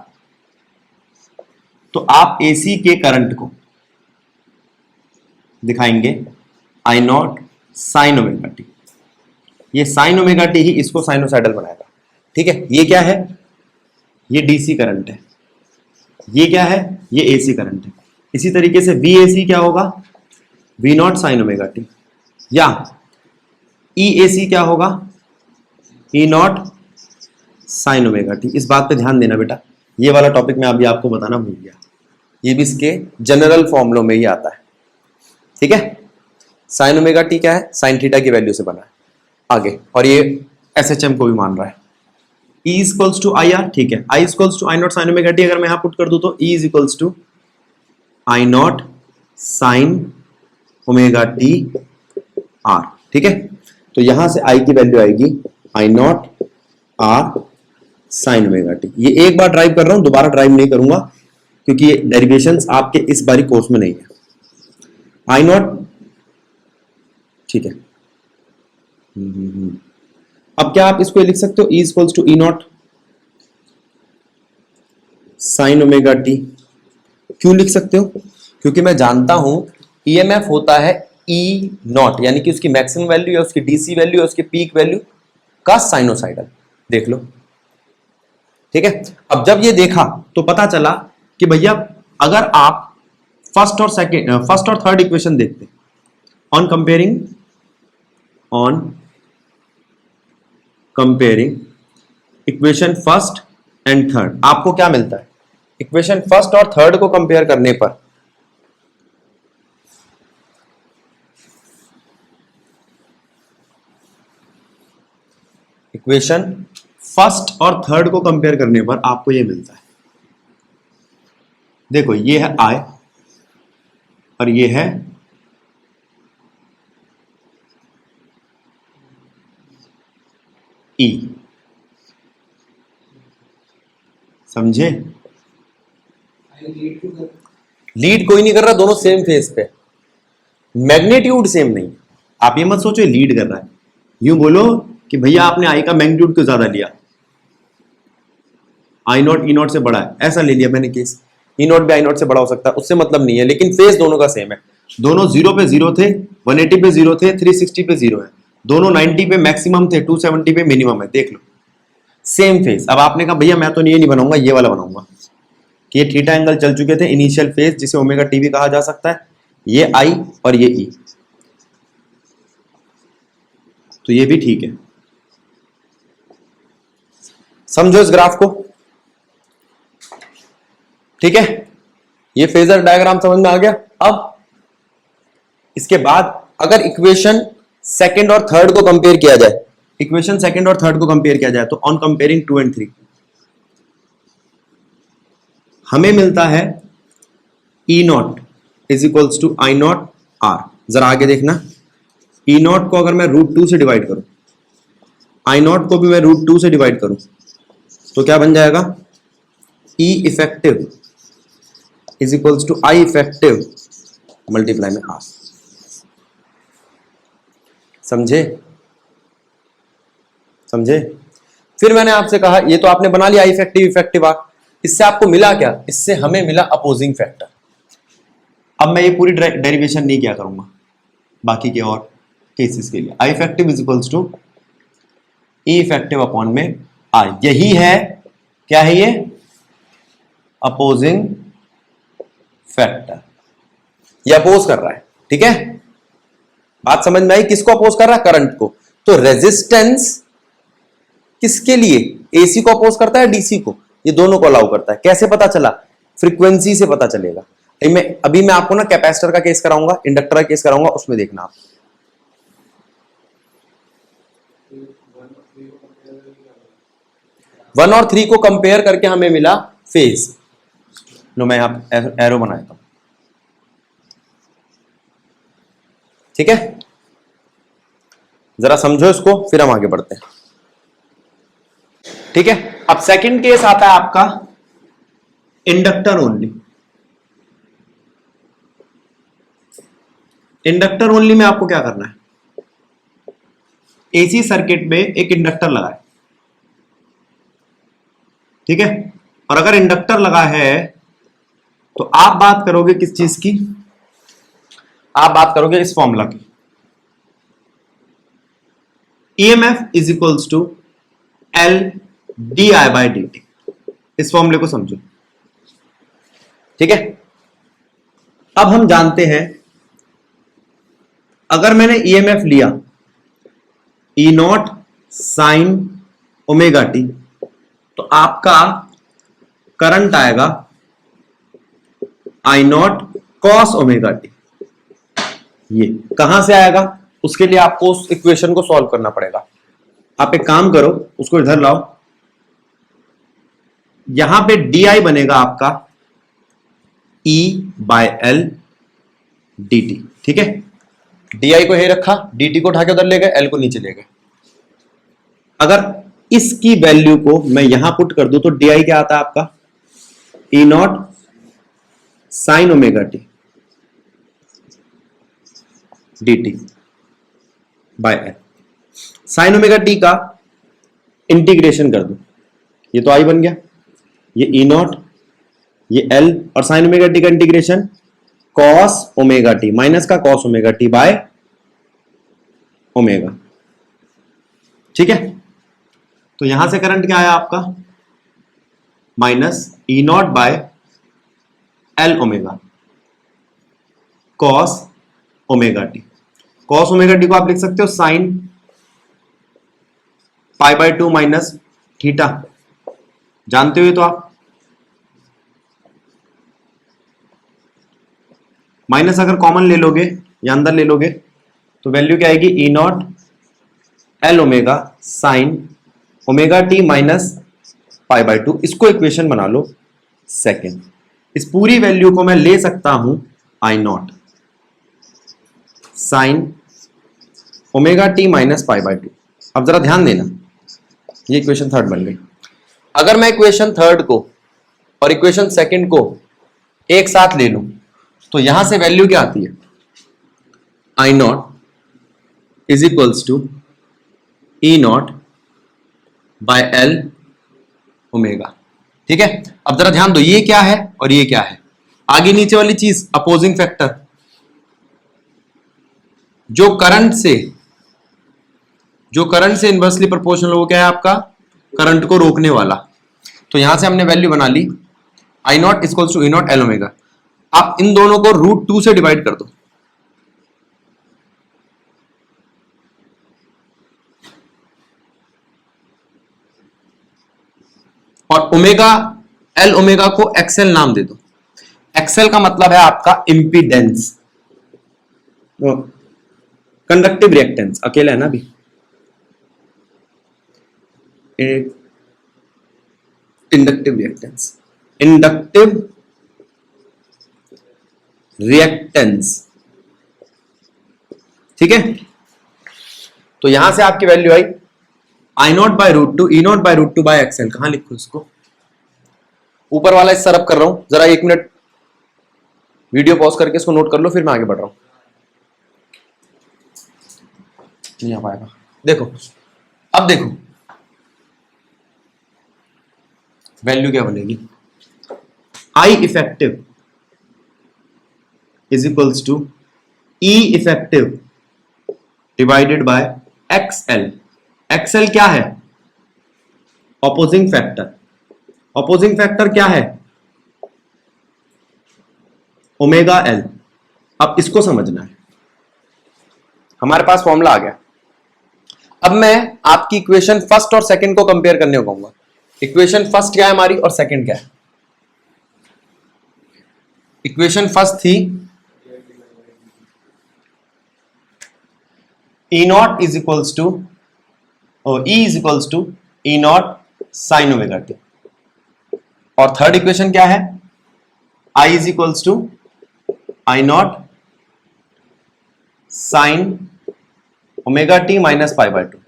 तो आप एसी के करंट को दिखाएंगे आई नॉट साइन ओमेगा टी। ये साइन ओमेगा टी ही इसको साइनोसाइडल बनाएगा। ठीक है, ये क्या है, ये डीसी करंट है, ये क्या है, ये एसी करंट है। इसी तरीके से वी एसी क्या होगा, V not sine omega T, या ई एसी क्या होगा, E not sine omega T. इस बात पे ध्यान देना बेटा, ये वाला टॉपिक मैं अभी आपको बताना भूल गया, ये भी इसके जनरल फॉर्मूलों में ही आता है। ठीक है, साइन ओमेगा टी क्या है, साइन थीटा की वैल्यू से बना है आगे, और ये एसएचएम को भी मान रहा है। E equals to I R, ठीक है, I equals to I not sine omega t अगर मैं यहां पुट कर दूं तो E is equals to I not sine omega t R. ठीक है, तो यहां से I की वैल्यू आएगी I not R sine omega t. ये एक बार ड्राइव कर रहा हूं, दोबारा ड्राइव नहीं करूंगा क्योंकि ये डेरिवेशंस आपके इस बारी कोर्स में नहीं है। आई नॉट, ठीक है, अब क्या आप इसको लिख सकते हो, E equals to E not sine omega T. क्यों लिख सकते हो, क्योंकि मैं जानता हूं ईएमएफ होता है ई नॉट, यानी कि उसकी मैक्सिमम वैल्यू या उसकी डीसी वैल्यू या उसकी पीक वैल्यू का साइनोसाइडल। देख लो, ठीक है। अब जब ये देखा तो पता चला कि भैया अगर आप फर्स्ट और थर्ड इक्वेशन देखते, on comparing equation first and third, आपको क्या मिलता है, इक्वेशन फर्स्ट और थर्ड को कंपेयर करने पर इक्वेशन फर्स्ट और थर्ड को कंपेयर करने पर आपको यह मिलता है। देखो ये है I और ये है E, समझे? लीड कोई नहीं कर रहा, दोनों सेम फेस पे, मैग्नीट्यूड सेम नहीं। आप ये मत सोचो लीड कर रहा है, यूं बोलो कि भैया आपने आई का मैग्नीट्यूड क्यों ज्यादा लिया, आई नॉट ई नॉट से बड़ा है, ऐसा ले लिया मैंने केस। ई नॉट भी आई नॉट से बड़ा हो सकता है, उससे मतलब नहीं है, लेकिन फेस दोनों का सेम है। दोनों 0 पे 0 थे, 180 पे 0 थे, 360 पे 0 है, दोनों 90 पे मैक्सिमम थे, 270 पे मिनिमम है। देख लो सेम फेस। अब आपने कहा भैया मैं तो ये नहीं बनाऊंगा, ये वाला बनाऊंगा, कि ये थीटा एंगल चल चुके थे इनिशियल फेज जिसे ओमेगा टी भी कहा जा सकता है, ये आई और ये ई, तो ये भी ठीक है। समझो इस ग्राफ को, ठीक है, ये फेजर डायग्राम समझ में आ गया। अब इसके बाद अगर इक्वेशन सेकंड और थर्ड को कंपेयर किया जाए, इक्वेशन सेकंड और थर्ड को कंपेयर किया जाए तो ऑन कंपेयरिंग 2 and 3 हमें मिलता है E not is equals to I not R. जरा आगे देखना, ई नॉट को अगर मैं √2 से डिवाइड करूं, आई नॉट को भी मैं √2 से डिवाइड करूं, तो क्या बन जाएगा, E effective is equals to I effective multiply में आर। समझे? समझे? फिर मैंने आपसे कहा ये तो आपने बना लिया आई इफेक्टिव इफेक्टिव आर, इससे आपको मिला क्या, इससे हमें मिला अपोजिंग फैक्टर। अब मैं ये पूरी डेरिवेशन नहीं किया करूंगा बाकी के और केसेस के लिए। I effective is equals to E effective upon में आई, यही है, क्या है ये, अपोजिंग फैक्टर। ये अपोज कर रहा है, ठीक है, बात समझ में आई? किसको अपोज कर रहा है, करंट को। तो रेजिस्टेंस किसके लिए, एसी को अपोज करता है डीसी को, ये दोनों को अलाउ करता है। कैसे पता चला, फ्रीक्वेंसी से पता चलेगा। अभी मैं आपको ना कैपेसिटर का केस कराऊंगा, इंडक्टर का केस कराऊंगा, उसमें देखना आप। 1 और 3 को कंपेयर करके हमें मिला फेज। लो मैं यहां एरो बना देता हूं, ठीक है। जरा समझो इसको, फिर हम आगे बढ़ते हैं, ठीक है। अब सेकंड केस आता है आपका इंडक्टर ओनली। इंडक्टर ओनली में आपको क्या करना है, एसी सर्किट में एक इंडक्टर लगा है, ठीक है। और अगर इंडक्टर लगा है तो आप बात करोगे किस चीज की, आप बात करोगे इस फॉर्मूला की, EMF is equals to L D I by D T. इस फॉर्मूले को समझो, ठीक है। अब हम जानते हैं अगर मैंने ईएमएफ लिया ई नॉट साइन ओमेगा टी, तो आपका करंट आएगा आई नॉट कॉस ओमेगा टी। ये कहां से आएगा, उसके लिए आपको उस इक्वेशन को सॉल्व करना पड़ेगा। आप एक काम करो, उसको इधर लाओ, यहां पे डी आई बनेगा आपका ई बाय एल डी टी, ठीक है। डी आई को हे रखा, डी टी को उठा के उधर ले गए, एल को नीचे ले गए। अगर इसकी वैल्यू को मैं यहां पुट कर दूं तो डी आई क्या आता है आपका, E not sine omega t d t by L. Sine omega t का इंटीग्रेशन कर दो, ये तो आई बन गया, ये ई नॉट, ये एल, और साइन ओमेगा टी का integration cos omega t, minus का cos omega t by omega, ठीक है। तो यहां से करंट क्या आया आपका, minus E not by L omega cos omega t. Cos omega t को आप लिख सकते हो sine pi by 2 minus theta, जानते हो तो आप, माइनस अगर कॉमन ले लोगे या अंदर ले लोगे तो वैल्यू क्या आएगी, E not L omega sine omega t minus pi by 2। इसको इक्वेशन बना लो सेकेंड। इस पूरी वैल्यू को मैं ले सकता हूं I not sine omega t minus pi by 2। अब जरा ध्यान देना, ये इक्वेशन थर्ड बन गई। अगर मैं इक्वेशन थर्ड को और इक्वेशन सेकंड को एक साथ ले लूं तो यहां से वैल्यू क्या आती है, I not is equals to E not by L omega, ठीक है। अब जरा ध्यान दो, ये क्या है और ये क्या है, आगे नीचे वाली चीज अपोजिंग फैक्टर, जो करंट से इनवर्सली प्रोपोर्शनल हो, क्या है आपका, करंट को रोकने वाला। तो यहां से हमने वैल्यू बना ली I not equals to E not L omega. आप इन दोनों को √2 से डिवाइड कर दो, और ओमेगा एल ओमेगा को एक्सएल नाम दे दो। एक्सएल का मतलब है आपका इंपीडेंस, कंडक्टिव रिएक्टेंस, अकेला है ना अभी, इंडक्टिव रिएक्टेंस, इंडक्टिव रिएक्टेंस, ठीक है। तो यहां से आपकी value I I not by √2 E not by √2 by XL. कहां लिखो इसको, ऊपर वाला इस तरफ कर रहा हूं, जरा 1 मिनट वीडियो पॉज करके इसको नोट कर लो, फिर मैं आगे बढ़ रहा हूं, नहीं आ पाएगा। देखो, अब देखो वैल्यू क्या बनेगी, I effective is equals to E effective divided by XL. XL क्या है, ऑपोजिंग फैक्टर। ऑपोजिंग फैक्टर क्या है, ओमेगा एल। अब इसको समझना है, हमारे पास फॉर्मूला आ गया। अब मैं आपकी इक्वेशन फर्स्ट और सेकंड को कंपेयर करने को कहूंगा। इक्वेशन फर्स्ट क्या है हमारी और सेकंड क्या है, इक्वेशन फर्स्ट थी E not is equals to E is equals to E not sine omega t. और थर्ड इक्वेशन क्या है, I is equals to I not sine omega t minus pi by 2।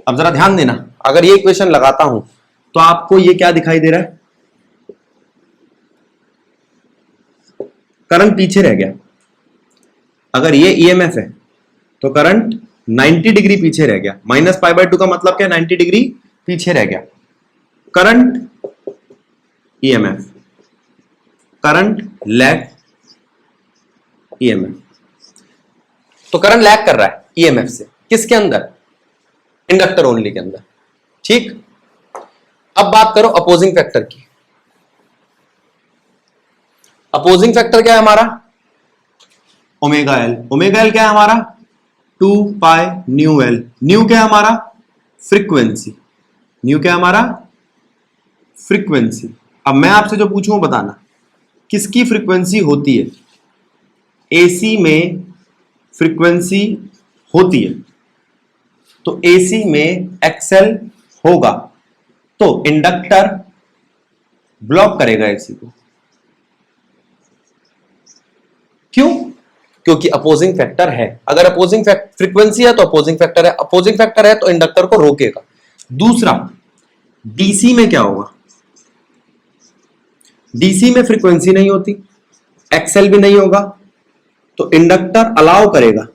अब जरा ध्यान देना, अगर ये इक्वेशन लगाता हूं तो आपको ये क्या दिखाई दे रहा है, करंट पीछे रह गया। अगर ये ईएमएफ है तो करंट 90 डिग्री पीछे रह गया। माइनस पाई बाय 2 का मतलब क्या, 90 डिग्री पीछे रह गया। Current EMF, current lag EMF. तो करंट लैग कर रहा है ईएमएफ से, किसके अंदर, इंडक्टर ओनली के अंदर। ठीक, अब बात करो अपोजिंग फैक्टर की। अपोजिंग फैक्टर क्या है हमारा, ओमेगा एल। ओमेगा एल क्या है हमारा, 2 पाई न्यू एल। न्यू क्या है हमारा, फ्रीक्वेंसी। न्यू क्या है हमारा, फ्रीक्वेंसी। अब मैं आपसे जो पूछूं बताना, किसकी फ्रीक्वेंसी होती है, एसी में फ्रीक्वेंसी होती है, तो एसी में एक्सएल होगा, तो इंडक्टर ब्लॉक करेगा एसी को। क्यों, क्योंकि अपोजिंग फैक्टर है। अगर अपोजिंग फ्रीक्वेंसी है तो अपोजिंग फैक्टर है, अपोजिंग फैक्टर है तो इंडक्टर को रोकेगा। दूसरा, डीसी में क्या होगा, डीसी में फ्रीक्वेंसी नहीं होती, एक्सएल भी नहीं होगा, तो इंडक्टर अलाउ करेगा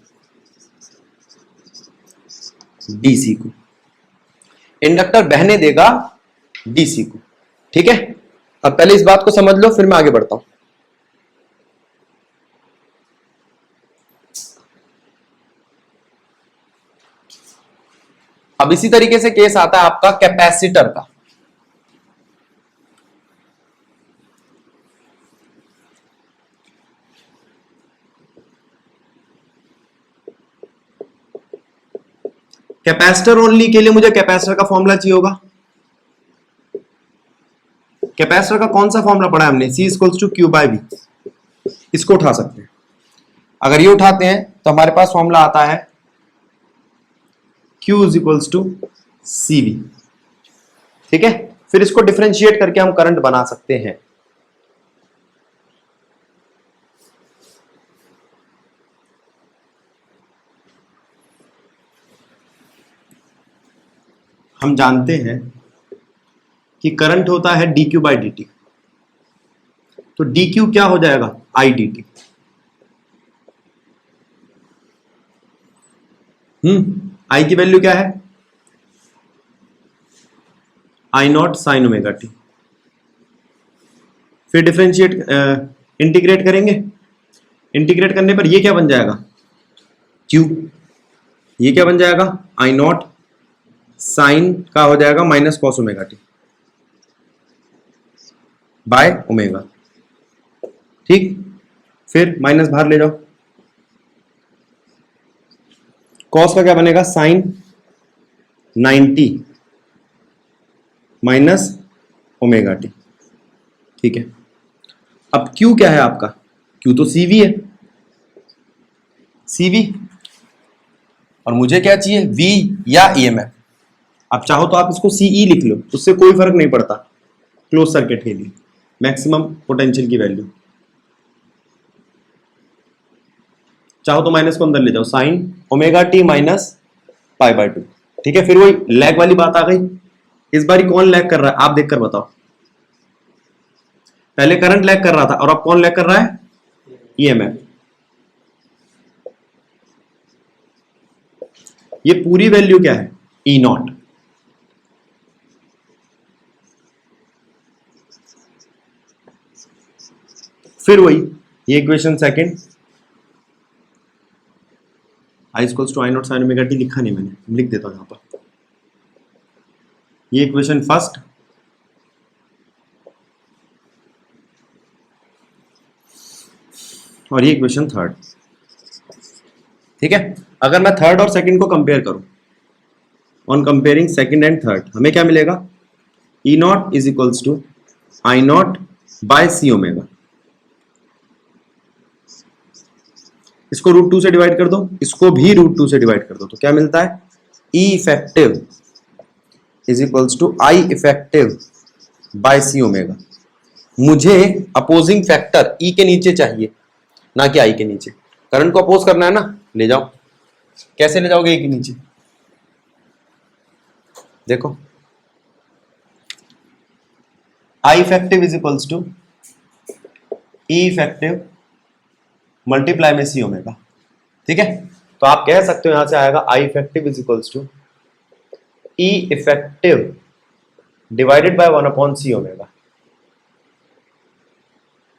डीसी को, इंडक्टर बहने देगा डीसी को। ठीक है, अब पहले इस बात को समझ लो, फिर मैं आगे बढ़ता हूं। अब इसी तरीके से केस आता है आपका कैपेसिटर का। कैपेसिटर ओनली के लिए मुझे कैपेसिटर का फॉर्मूला चाहिए होगा। कैपेसिटर का कौन सा फॉर्मूला पढ़ा है हमने, C equals to Q by V. इसको उठा सकते हैं, अगर ये उठाते हैं तो हमारे पास फॉर्मूला आता है Q is equals to CV। ठीक है, फिर इसको डिफरेंशिएट करके हम करंट बना सकते हैं। हम जानते हैं कि करंट होता है dq बाई dt, तो dq क्या हो जाएगा, I dt। I की वैल्यू क्या है, I not sine omega T. फिर डिफरेंशिएट इंटीग्रेट करेंगे, इंटीग्रेट करने पर ये क्या बन जाएगा, Q। ये क्या बन जाएगा, I नॉट साइन का हो जाएगा minus cos omega t by omega. ठीक, फिर माइनस बाहर ले जाओ, कॉस का क्या बनेगा, साइन 90 माइनस ओमेगा टी। ठीक है, अब Q क्या है आपका, Q तो CV है, CV। और मुझे क्या चाहिए, V या EMF। आप चाहो तो आप इसको CE लिख लो, उससे कोई फर्क नहीं पड़ता क्लोज सर्किट के लिए, मैक्सिमम पोटेंशियल की वैल्यू। चाहो तो माइनस को अंदर ले जाओ, sign omega t minus pi by 2। ठीक है, फिर वही लैग वाली बात आ गई। इस बार कौन लैग कर रहा है, आप देखकर बताओ। पहले करंट लैग कर रहा था और अब कौन लैग कर रहा है, ईएमएफ। ये पूरी वैल्यू क्या है, ई नॉट। फिर वही ये equation second, I equals to I not sine omega T लिखा नहीं मैंने, लिख देता हूं यहां पर। ये इक्वेशन फर्स्ट, और ये इक्वेशन थर्ड। ठीक है, अगर मैं थर्ड और सेकंड को कंपेयर करूं, on comparing second and third, हमें क्या मिलेगा, E not is equals to I not by C omega. इसको √2 से डिवाइड कर दो, इसको भी √2 से डिवाइड कर दो, तो क्या मिलता है, E effective is equals to I effective by C omega. मुझे अपोजिंग फैक्टर ई के नीचे चाहिए, ना कि आई के नीचे। करंट को अपोज करना है ना, ले जाओ। कैसे ले जाओगे ई के नीचे? देखो, I effective is equals to E effective multiply में सी ओमेगा। ठीक है, तो आप कह सकते हो यहां से आएगा I effective is equals to E effective divided by 1/c omega.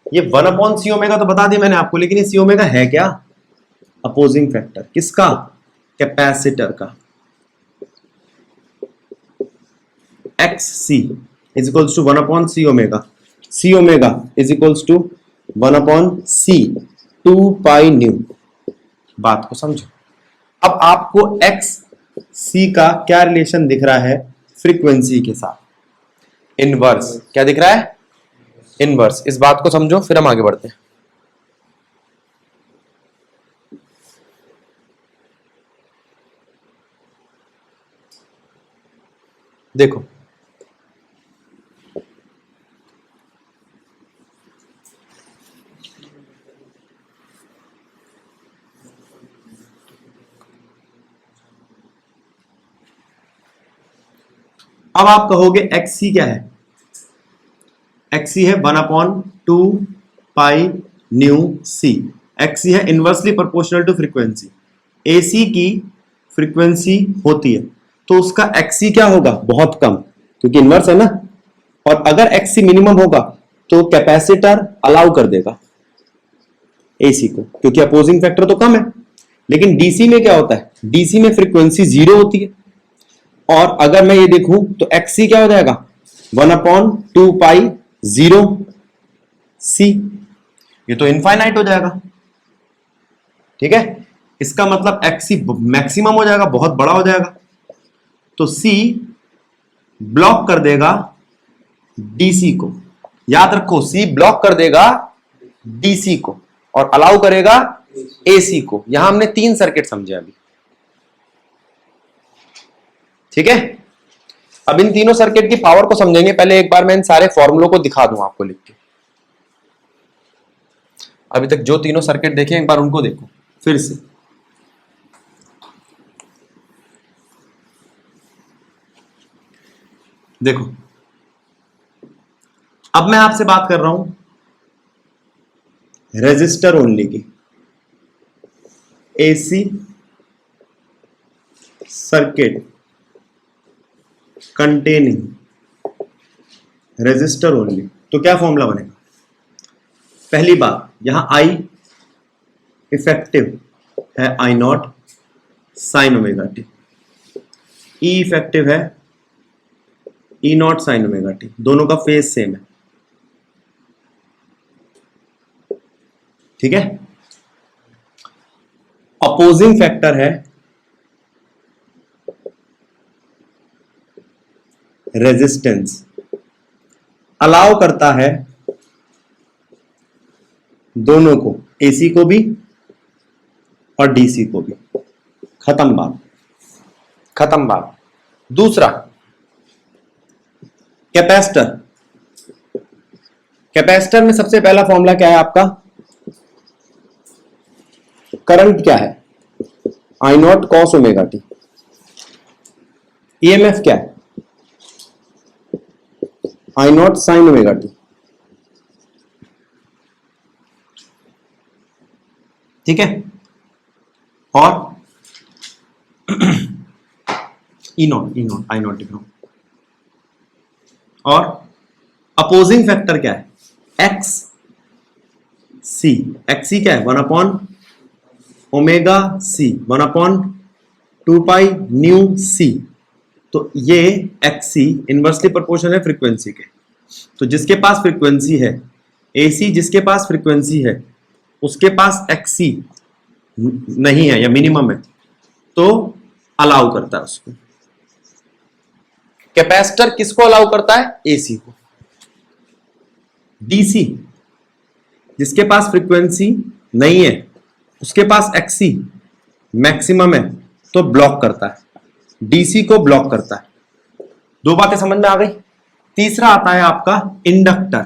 ये 1/c ओमेगा तो बता दिया मैंने आपको, लेकिन ये सी ओमेगा है क्या? Opposing factor. किसका? कैपेसिटर का। XC is equals to 1/c omega. C omega is equals to 1/c 2 pi nu. बात को समझो। अब आपको XC का क्या रिलेशन दिख रहा है फ्रीक्वेंसी के साथ? इनवर्स। क्या दिख रहा है? इनवर्स। इस बात को समझो, फिर हम आगे बढ़ते हैं। देखो, अब आप कहोगे XC क्या है? XC है 1/2 पाई न्यू C। XC है inversely proportional to frequency. AC की फ्रीक्वेंसी होती है तो उसका XC क्या होगा? बहुत कम, क्योंकि इनवर्स है ना। और अगर XC मिनिमम होगा तो कैपेसिटर अलाउ कर देगा AC को, क्योंकि अपोजिंग फैक्टर तो कम है। लेकिन DC में क्या होता है? DC में फ्रीक्वेंसी 0 होती है, और अगर मैं ये देखूं तो XC क्या हो जाएगा? 1/2 पाई 0 C। ये तो इनफाइनाइट हो जाएगा। ठीक है, इसका मतलब XC मैक्सिमम हो जाएगा, बहुत बड़ा हो जाएगा। तो C ब्लॉक कर देगा DC को। याद रखो, C ब्लॉक कर देगा DC को और अलाउ करेगा AC को। यहां हमने 3 सर्किट समझे अभी। ठीक है, अब इन तीनों सर्किट की पावर को समझेंगे। पहले एक बार मैं इन सारे फॉर्मूलों को दिखा दूं आपको लिख के। अभी तक जो तीनों सर्किट देखे एक बार उनको देखो फिर से। देखो, अब मैं आपसे बात कर रहा हूं रेजिस्टर ओनली की। AC circuit containing resistor only. तो क्या फॉर्मूला बनेगा? पहली बात, यहां I इफेक्टिव है I0 sign omega T. E effective है E0 साइन ओमेगा टी। दोनों का फेज सेम है। ठीक है, अपोजिंग फैक्टर है रेजिस्टेंस। अलाउ करता है दोनों को, AC को भी और DC को भी। खत्म बात, खत्म बात। दूसरा, कैपेसिटर। कैपेसिटर में सबसे पहला फॉर्मूला क्या है आपका? करंट क्या है? I0 cos omega T. EMF क्या है? I0 sign omega T. ठीक है, और E0 I0 लिख रहा हूं। और अपोजिंग फैक्टर क्या है? XC। XC क्या है? 1/ओमेगा C 1/2 पाई न्यू C। तो ये XC इनवर्सली प्रोपोर्शनल है फ्रीक्वेंसी के। तो जिसके पास फ्रीक्वेंसी है, AC जिसके पास फ्रीक्वेंसी है, उसके पास XC नहीं है या मिनिमम है, तो अलाउ करता है उसको। कैपेसिटर किसको अलाउ करता है? AC को। DC जिसके पास फ्रीक्वेंसी नहीं है, उसके पास XC मैक्सिमम है, तो ब्लॉक करता है, DC को ब्लॉक करता है। दो बातें समझ में आ गई। तीसरा आता है आपका इंडक्टर,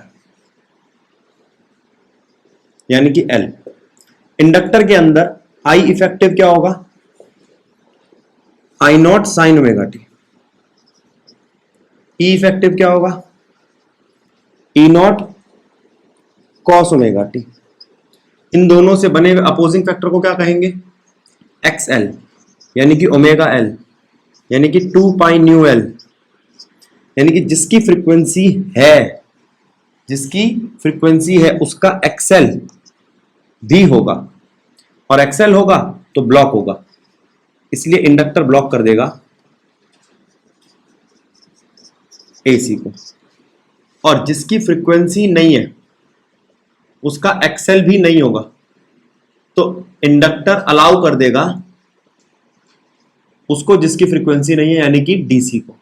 यानी कि एल। इंडक्टर के अंदर आई इफेक्टिव क्या होगा, I not sine omega t. E effective क्या होगा, E not cos omega t. इन दोनों से बने हुए अपोजिंग फैक्टर को क्या कहेंगे, एक्स एल, यानी कि ओमेगा एल, यानी कि 2 पाई न्यू एल। यानी कि जिसकी फ्रीक्वेंसी है उसका एक्सएल भी होगा, और एक्सएल होगा तो ब्लॉक होगा, इसलिए इंडक्टर ब्लॉक कर देगा एसी को। और जिसकी फ्रीक्वेंसी नहीं है उसका एक्सएल भी नहीं होगा, तो इंडक्टर अलाउ कर देगा उसको जिसकी फ्रीक्वेंसी नहीं है, यानी कि डीसी को।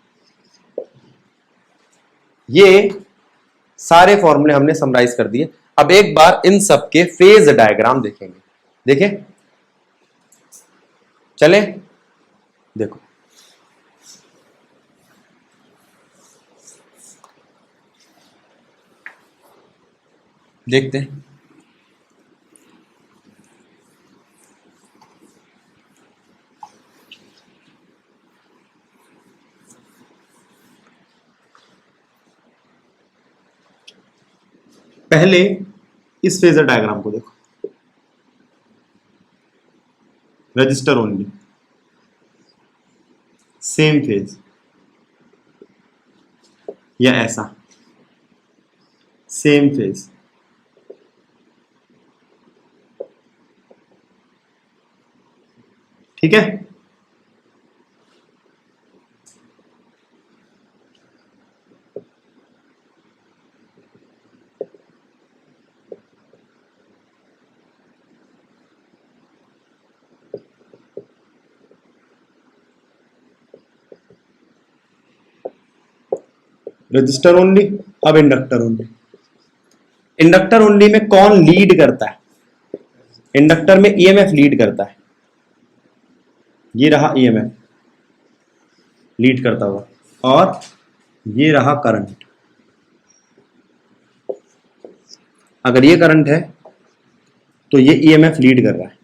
ये सारे फॉर्मूले हमने समराइज कर दिए। अब एक बार इन सब के फेज डायग्राम देखेंगे। देखें, चले देखो, देखते हैं। पहले इस फेजर डायग्राम को देखो, रजिस्टर ओनली, सेम फेज, या ऐसा सेम फेज। ठीक है, रजिस्टर ओनली। अब इंडक्टर ओनली। इंडक्टर ओनली में कौन लीड करता है, इंडक्टर में ईएमएफ लीड करता है। ये रहा ईएमएफ लीड करता हुआ, और ये रहा करंट। अगर ये करंट है तो ये ईएमएफ लीड कर रहा है।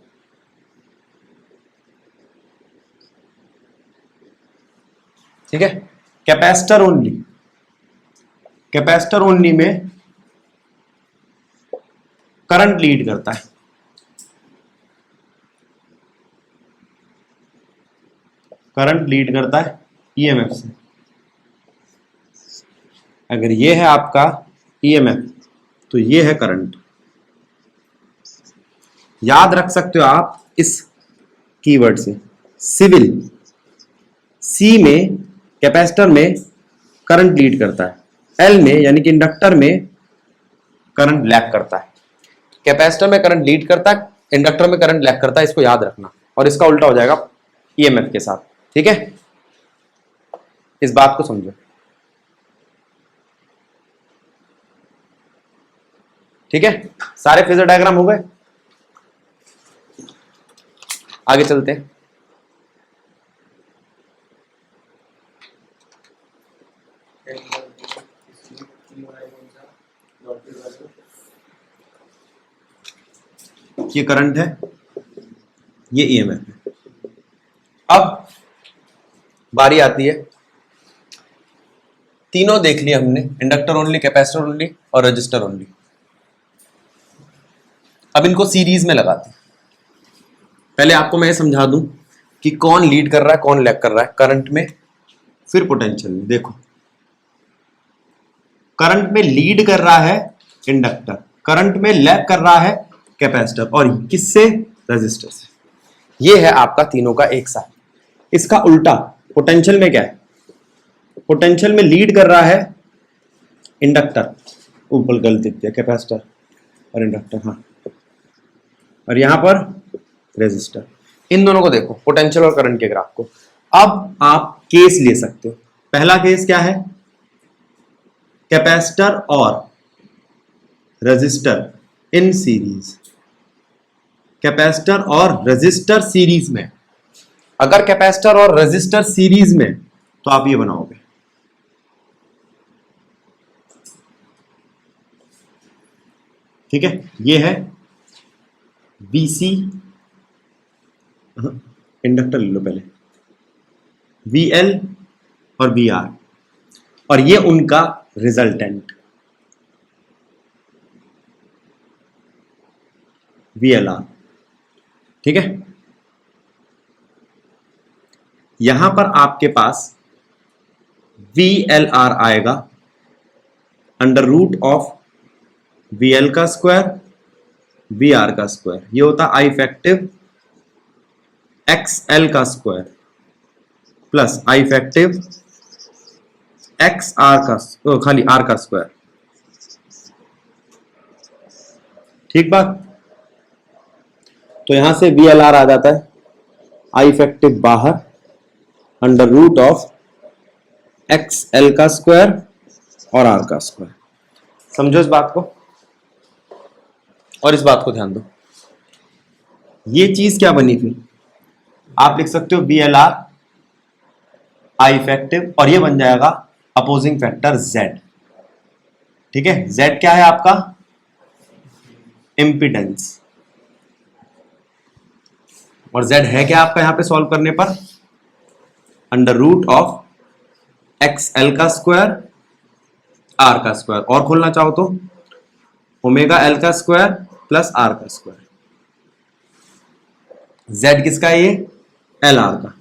ठीक है, कैपेसिटर ओनली। कैपेसिटर ओनली में करंट लीड करता है, करंट लीड करता है ईएमएफ से। अगर ये है आपका ईएमएफ तो ये है करंट। याद रख सकते हो आप इस कीवर्ड से, सिविल। सी में कैपेसिटर में करंट लीड करता है, एल में यानी कि इंडक्टर में करंट लैग करता है। कैपेसिटर में करंट लीड करता है, इंडक्टर में करंट लैग करता है, इसको याद रखना। और इसका उल्टा हो जाएगा ईएमएफ के साथ। ठीक है, इस बात को समझो। ठीक है, सारे फेजर डायग्राम हो गए। आगे चलते हैं। ये करंट है, ये ईएमएफ है। अब बारी आती है, तीनों देख लिया हमने, इंडक्टर ओनली, कैपेसिटर ओनली और रजिस्टर ओनली। अब इनको सीरीज में लगाते हैं। पहले आपको मैं समझा दूं कि कौन लीड कर रहा है कौन लैग कर रहा है करंट में, फिर पोटेंशियल में। देखो, करंट में लीड कर रहा है इंडक्टर, करंट में लैग कर रहा है कैपेसिटर, और किससे, रजिस्टर से। ये है आपका तीनों का एक साथ। इसका उल्टा पोटेंशियल में क्या है, पोटेंशियल में लीड कर रहा है इंडक्टर, ऊपर गलती किया, कैपेसिटर और इंडक्टर, हाँ, और यहां पर रेजिस्टर। इन दोनों को देखो, पोटेंशियल और करंट के ग्राफ को। अब आप केस ले सकते हो। पहला केस क्या है, कैपेसिटर और रेजिस्टर इन सीरीज। कैपेसिटर और रेजिस्टर सीरीज में, अगर कैपेसिटर और रेजिस्टर सीरीज में तो आप ये बनाओगे, ठीक है, ये है VC, इंडक्टर ले लो पहले, VL और VR, और ये उनका रिजल्टेंट VLR। ठीक है, यहां पर आपके पास VLR आएगा अंडर रूट ऑफ VL का स्क्वायर VR का स्क्वायर, ये होता आई इफेक्टिव XL का स्क्वायर प्लस आई इफेक्टिव XR का खाली R का स्क्वायर। ठीक बात, तो यहां से VLR आ जाता है आई इफेक्टिव बाहर अंडर रूट ऑफ XL का स्क्वायर और R का स्क्वायर। समझो इस बात को, और इस बात को ध्यान दो, ये चीज क्या बनी फिर, आप लिख सकते हो VLR आई इफेक्टिव, और ये बन जाएगा अपोजिंग फैक्टर Z। ठीक है, Z क्या है आपका, इम्पीडेंस, और Z है क्या आपका यहां पे सॉल्व करने पर, अंडर रूट ऑफ XL का स्क्वायर R का स्क्वायर, और खोलना चाहो तो ओमेगा L का स्क्वायर प्लस R का स्क्वायर। Z किसका है, ये LR का।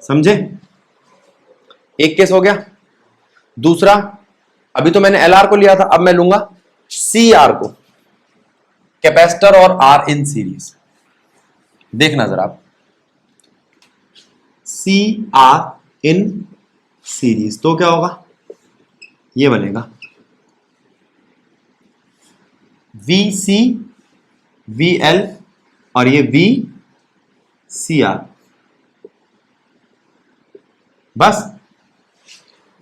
समझे, एक केस हो गया। दूसरा, अभी तो मैंने LR को लिया था, अब मैं लूंगा CR को, कैपेसिटर और R इन सीरीज। देखना जरा आप, CR इन सीरीज तो क्या होगा, ये बनेगा VC VL और ये VCR। बस,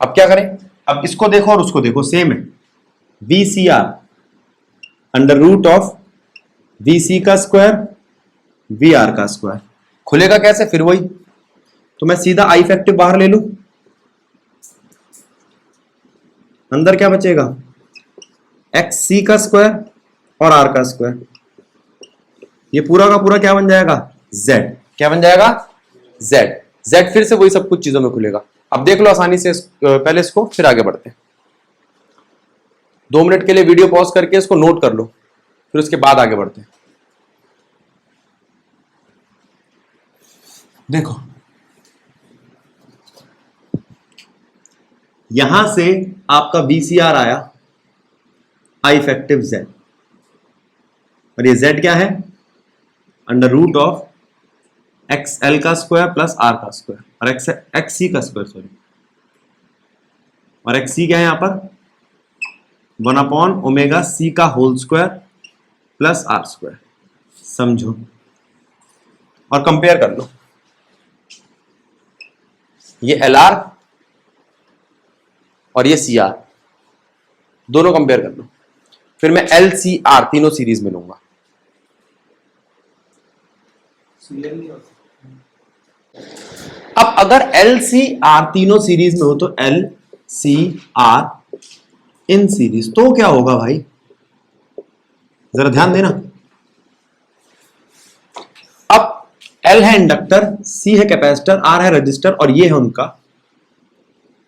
अब क्या करें, अब इसको देखो और उसको देखो, सेम है, VCR under root of VC का स्क्वायर VR का स्क्वायर। खुलेगा कैसे, फिर वही, तो मैं सीधा आई इफेक्टिव बाहर ले लूं, अंदर क्या बचेगा, XC का स्क्वायर और R का स्क्वायर, ये पूरा का पूरा क्या बन जाएगा, Z। क्या बन जाएगा, Z। Z फिर से वही सब कुछ चीजों में खुलेगा। अब देख लो आसानी से, पहले इसको, फिर आगे बढ़ते हैं। 2 मिनट के लिए वीडियो पॉज करके इसको नोट कर लो, फिर उसके बाद आगे बढ़ते हैं। देखो, यहां से आपका VCR आया आई इफेक्टिव Z, और ये Z क्या है, अंडर रूट ऑफ XL का स्क्वायर प्लस R का स्क्वायर, और XC का स्क्वायर, सॉरी, और XC क्या है यहां पर, 1/ओमेगा C का whole square plus R square. समझो, और कंपेयर कर लो, ये LR और ये CR, दोनों कंपेयर कर लो, फिर मैं LCR तीनों सीरीज में लूंगा। अब अगर LCR तीनों सीरीज में हो तो LCR इन सीरीज, तो क्या होगा भाई, जरा ध्यान देना। अब L है इंडक्टर, C है कैपेसिटर, R है रजिस्टर, और ये है उनका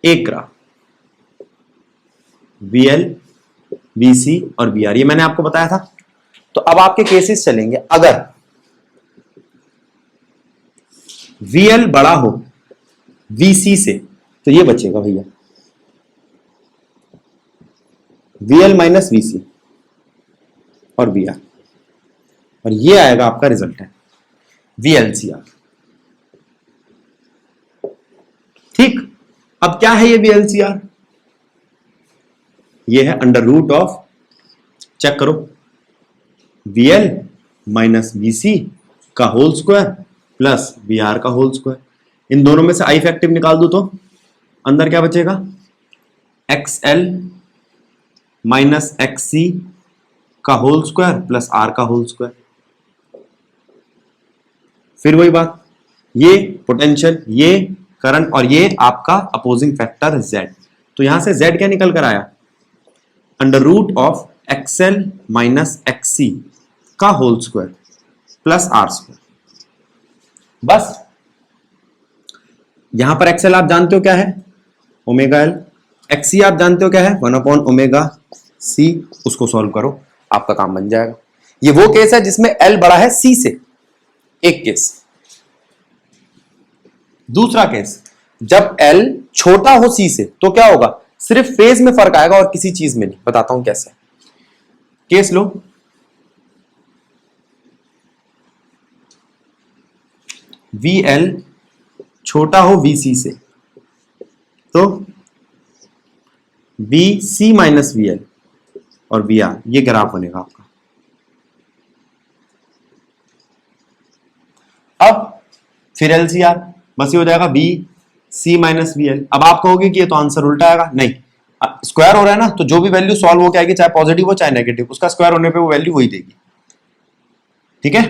एक ग्राफ, VL VC और VR, ये मैंने आपको बताया था। तो अब आपके केसेस चलेंगे, अगर VL बड़ा हो VC से तो ये बचेगा भैया, VL माइनस VC और VR, और ये आएगा आपका रिजल्ट है VLCR। ठीक, अब क्या है ये VLCR, ये है अंडर रूट ऑफ, चेक करो, VL माइनस VC का होल स्क्वायर प्लस VR का होल स्क्वायर। इन दोनों में से आई इफेक्टिव निकाल दो तो अंदर क्या बचेगा, XL माइनस XC का होल स्क्वायर प्लस R का होल स्क्वायर। फिर वही बात, ये पोटेंशियल, ये करंट, और ये आपका अपोजिंग फैक्टर Z। तो यहां से Z क्या निकल कर आया, under root of XL minus XC का whole square plus R square. बस यहां पर XL आप जानते हो क्या है, ओमेगा L, XC आप जानते हो क्या है, 1/ओमेगा C। उसको सॉल्व करो, आपका काम बन जाएगा। ये वो केस है जिसमें L बड़ा है C से, एक केस। दूसरा केस, जब L छोटा हो C से तो क्या होगा, सिर्फ फेज में फर्क आएगा और किसी चीज में नहीं। बताता हूं कैसे। केस लो, VL छोटा हो VC से तो VC माइनस VL और VR, ये ग्राफ बनेगा आपका। अब फिर LCR, बस ये हो जाएगा VC माइनस VL। अब आप कहोगे कि ये तो आंसर उल्टा आएगा, नहीं, स्क्वायर हो रहा है ना, तो जो भी वैल्यू सॉल्व हो के आएगी, चाहे पॉजिटिव हो चाहे नेगेटिव, उसका स्क्वायर होने पे वो वैल्यू वही देगी। ठीक है,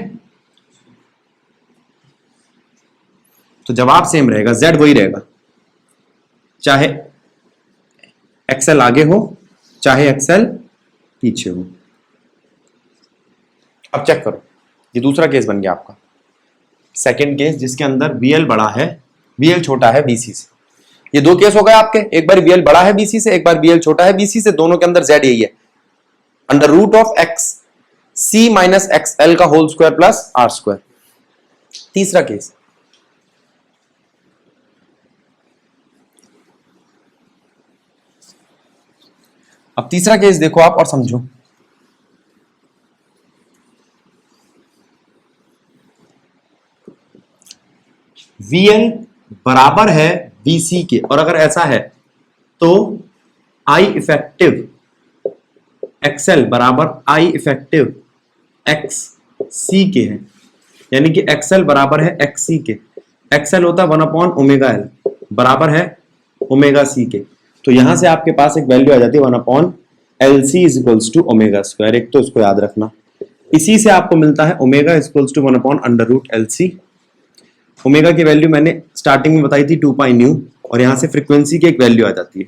तो जवाब सेम रहेगा, Z वही रहेगा, चाहे XL आगे हो चाहे XL पीछे हो। अब चेक करो, ये दूसरा केस बन गया आपका, सेकंड केस, जिसके अंदर VL बड़ा है, VL छोटा है BC से। ये दो केस हो गए आपके, एक बार VL बड़ा है BC से, एक बार VL छोटा है BC से, दोनों के अंदर Z यही है, under root of XC minus XL का whole square plus R square. तीसरा केस, अब तीसरा केस देखो आप और समझो। VL बराबर है VC के, और अगर ऐसा है तो I इफेक्टिव XL बराबर I इफेक्टिव XC के है, यानी कि XL बराबर है XC के। XL होता है 1/ओमेगा L, बराबर है ओमेगा C के। तो यहां से आपके पास एक वैल्यू आ जाती है 1/LC is equals to omega square. एक तो इसको याद रखना, इसी से आपको मिलता है omega is equals to 1/√LC। Omega की वैल्यू मैंने स्टार्टिंग में बताई थी 2 पाई न्यू, और यहां से फ्रीक्वेंसी की एक वैल्यू आ जाती है।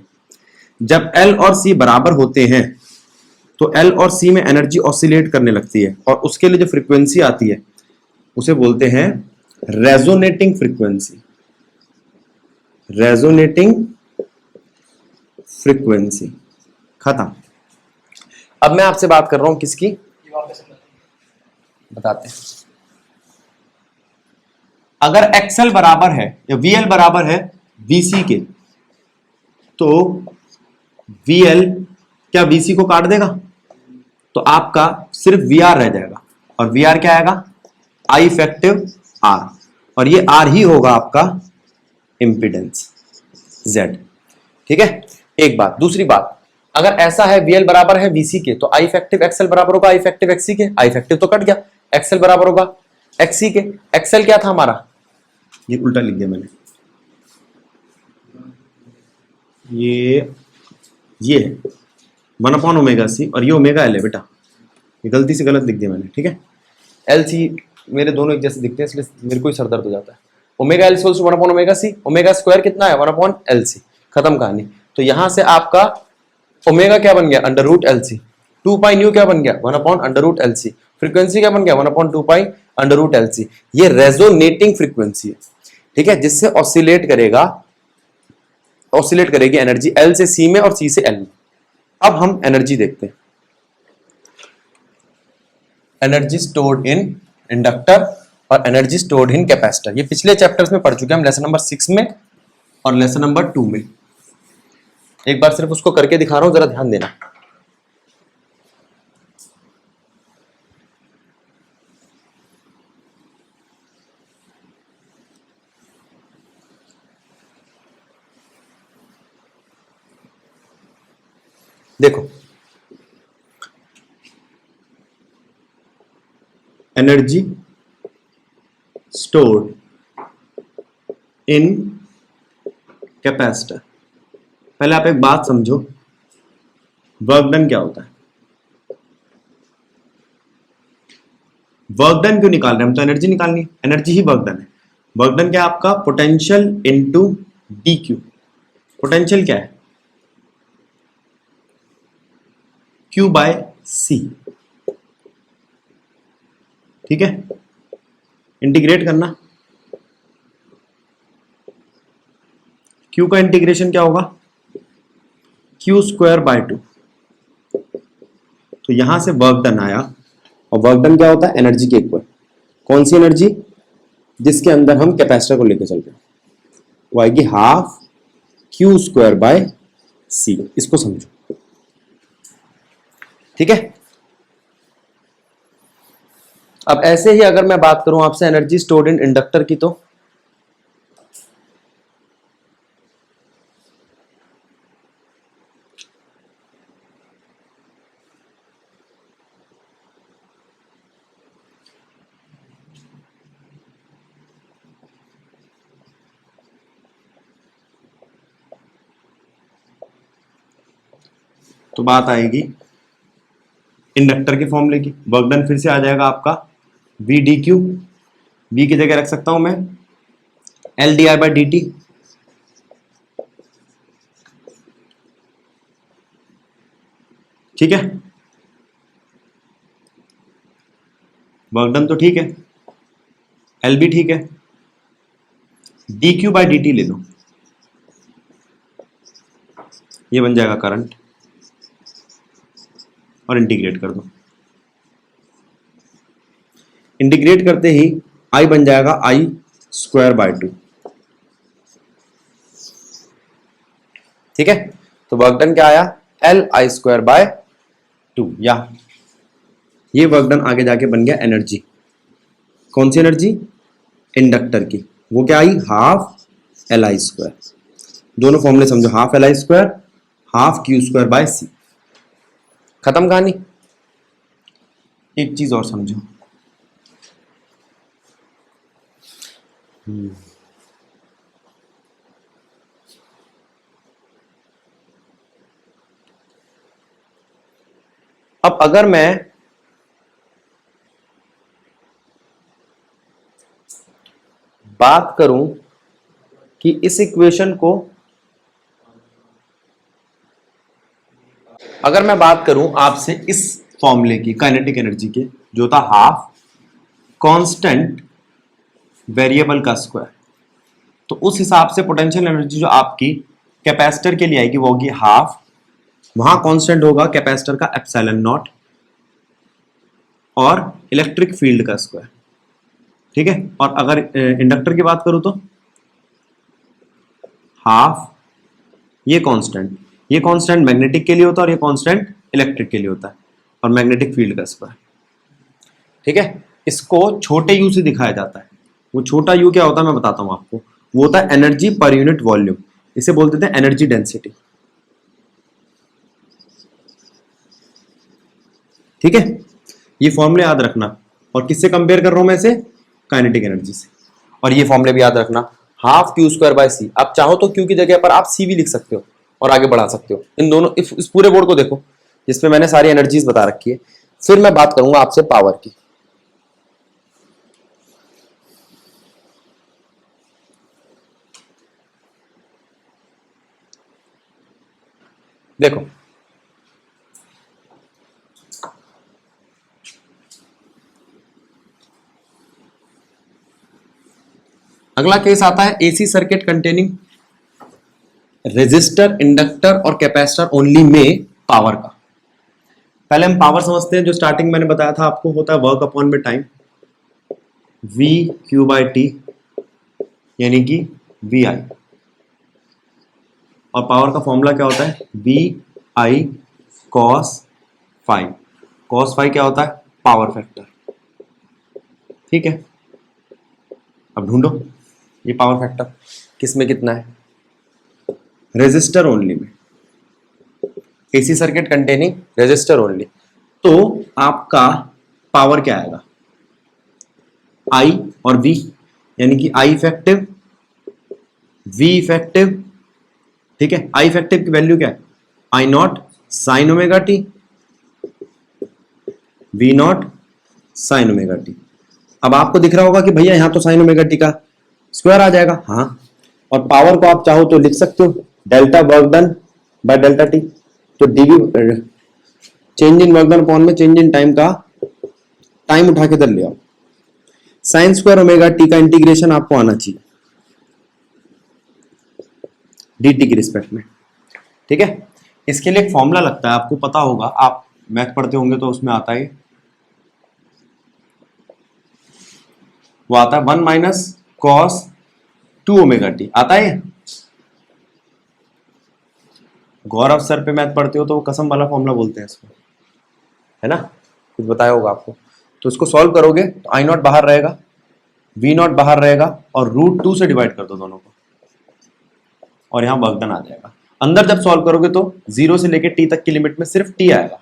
जब L और C बराबर होते हैं तो L और C में एनर्जी ऑसिलेट करने लगती है, और उसके लिए जो फ्रीक्वेंसी आती है उसे बोलते हैं रेजोनेटिंग फ्रीक्वेंसी। रेजोनेटिंग फ्रीक्वेंसी, खत्म। अब मैं आपसे बात कर रहा हूं किसकी, बताते हैं। अगर XL बराबर है या VL बराबर है VC के, तो VL क्या VC को काट देगा, तो आपका सिर्फ VR रह जाएगा, और VR क्या आएगा, I इफेक्टिव R, और ये R ही होगा आपका इंपिडेंस Z। ठीक है, एक बात। दूसरी बात, अगर ऐसा है VL बराबर है VC के, तो I इफेक्टिव XL बराबर होगा I इफेक्टिव XC के। I इफेक्टिव तो कट गया, XL बराबर होगा XC के। XL क्या था हमारा, ये उल्टा लिख दिया मैंने, ये 1/ओमेगा C, और ये ओमेगा L है बेटा, ये गलती से गलत लिख दिया मैंने। ठीक है, LC मेरे दोनों एक जैसे दिखते हैं, इसलिए मेरे को ही सरदर्द हो जाता है। ओमेगा L इक्वल्स टू 1/ओमेगा C, ओमेगा स्क्वायर कितना है 1/LC, खत्म कहानी। तो यहां से आपका ओमेगा क्या बन गया, √LC। 2 पाई न्यू क्या बन गया, 1/√LC। फ्रीक्वेंसी क्या बन गया, 1/2 पाई √LC। ये रेजोनेटिंग फ्रीक्वेंसी है, ठीक है, जिससे ऑसिलेट करेगी एनर्जी L से C में और C से L में। अब हम एनर्जी देखते हैं, एनर्जी स्टोर्ड इन इंडक्टर और एनर्जी स्टोर्ड इन कैपेसिटर। ये पिछले चैप्टर्स में पढ़ चुके हैं हम, लेसन नंबर 6 में और लेसन नंबर 2 में। एक बार सिर्फ उसको करके दिखा रहा हूं, जरा ध्यान देना। देखो, एनर्जी स्टोर्ड इन कैपेसिटर। पहले आप एक बात समझो, वर्क डन क्या होता है। वर्क डन क्यों निकाल रहे हैं हम, तो एनर्जी निकालनी है, एनर्जी ही वर्क डन है। वर्क डन क्या है आपका, potential into D Q. Potential क्या है, Q बाय C। ठीक है, इंटीग्रेट करना। Q का इंटीग्रेशन क्या होगा, Q स्क्वायर बाय 2। तो यहां से वर्क डन आया, और वर्क डन क्या होता है, एनर्जी के इक्वल। कौन सी एनर्जी, जिसके अंदर हम कैपेसिटर को लेकर चल रहे हैं, वो आएगी half Q square by C। इसको समझो, ठीक है। अब ऐसे ही अगर मैं बात करूं आपसे एनर्जी स्टोर्ड इन इंडक्टर की, तो बात आएगी इंडक्टर के फॉर्मूले की। वर्क डन फिर से आ जाएगा आपका V डी क्यू, V की जगह रख सकता हूं मैं L D I by D t. ठीक है, वर्क डन तो ठीक है, L भी ठीक है, D Q by D T ले लो, ये बन जाएगा करंट, और इंटीग्रेट कर दो। इंटीग्रेट करते ही I बन जाएगा I स्क्वायर बाय 2। ठीक है, तो वर्क डन क्या आया, L I स्क्वायर बाय 2, या ये वर्क डन आगे जाके बन गया एनर्जी। कौन सी एनर्जी, इंडक्टर की, वो क्या आई, हाफ L I स्क्वायर। दोनों फॉर्मूले समझो, half L I square, half Q square by C। खत्म कहानी। एक चीज और समझो, अब अगर मैं बात करूं कि इस इक्वेशन को, अगर मैं बात करूं आपसे इस फॉर्मूले की काइनेटिक एनर्जी के, जो था हाफ कांस्टेंट वेरिएबल का स्क्वायर, तो उस हिसाब से पोटेंशियल एनर्जी जो आपकी कैपेसिटर के लिए आएगी वो होगी हाफ, वहां कांस्टेंट होगा कैपेसिटर का एप्सिलॉन नॉट, और इलेक्ट्रिक फील्ड का स्क्वायर। ठीक है, और अगर इंडक्टर की बात करूं तो हाफ, ये कांस्टेंट मैग्नेटिक के लिए होता है, और ये कांस्टेंट इलेक्ट्रिक के लिए होता है, और मैग्नेटिक फील्ड का स्क्वायर। ठीक है, इसको छोटे यू से दिखाया जाता है। वो छोटा यू क्या होता है मैं बताता हूं आपको, वो होता है एनर्जी पर यूनिट वॉल्यूम, इसे बोलते थे एनर्जी डेंसिटी। ठीक है, ये फॉर्मूले याद रखना, और किससे कंपेयर कर रहा हूं मैं इसे, काइनेटिक एनर्जी से। और ये फॉर्मूले भी याद रखना, half Q square by C। आप चाहो तो Q की जगह पर आप C भी लिख सकते हो और आगे बढ़ा सकते हो। इन दोनों, इस पूरे बोर्ड को देखो जिसपे मैंने सारी एनर्जीज बता रखी है। फिर मैं बात करूंगा आपसे पावर की। देखो, अगला केस आता है AC circuit containing resistor, inductor और कैपेसिटर ओनली में पावर का। पहले हम पावर समझते हैं, जो स्टार्टिंग मैंने बताया था आपको, होता है वर्क अपॉन में time, V Q by T, यानी कि VI। और पावर का फॉर्मूला क्या होता है, VI cos phi। cos phi क्या होता है, पावर फैक्टर। ठीक है, अब ढूंढो ये पावर फैक्टर किस में कितना है, रेजिस्टर ओनली में, AC circuit containing resistor only. तो आपका पावर क्या आएगा, I और V, यानी कि I इफेक्टिव, V इफेक्टिव। ठीक है, I इफेक्टिव की वैल्यू क्या है, I not sine omega T, V not sine omega T. अब आपको दिख रहा होगा कि भैया यहां तो साइन ओमेगा टी का स्क्वायर आ जाएगा, हाँ। और पावर को आप चाहो तो लिख सकते हो delta work done by delta t, तो DV. Change in work done upon में चेंज इन टाइम का टाइम उठा के इधर ले आओ। साइन स्क्वायर ओमेगा टी का इंटीग्रेशन आपको आना चाहिए dt की रिस्पेक्ट में, ठीक है। इसके लिए एक फॉर्मूला लगता है, आपको पता होगा, आप मैथ पढ़ते होंगे तो उसमें आता है, वो आता है 1 माइनस कॉस 2 ओमेगा टी, आता है। गौरव सर पे मैथ पढ़ते हो तो वो कसम वाला फॉर्मूला बोलते हैं इसको, है ना, कुछ बताया होगा आपको। तो इसको सॉल्व करोगे तो आई नॉट बाहर रहेगा, वी नॉट बाहर रहेगा और √2 से डिवाइड कर दो दोनों को और यहां वर्क डन आ जाएगा। अंदर जब सॉल्व करोगे तो 0 से लेके t तक की लिमिट में सिर्फ t आएगा,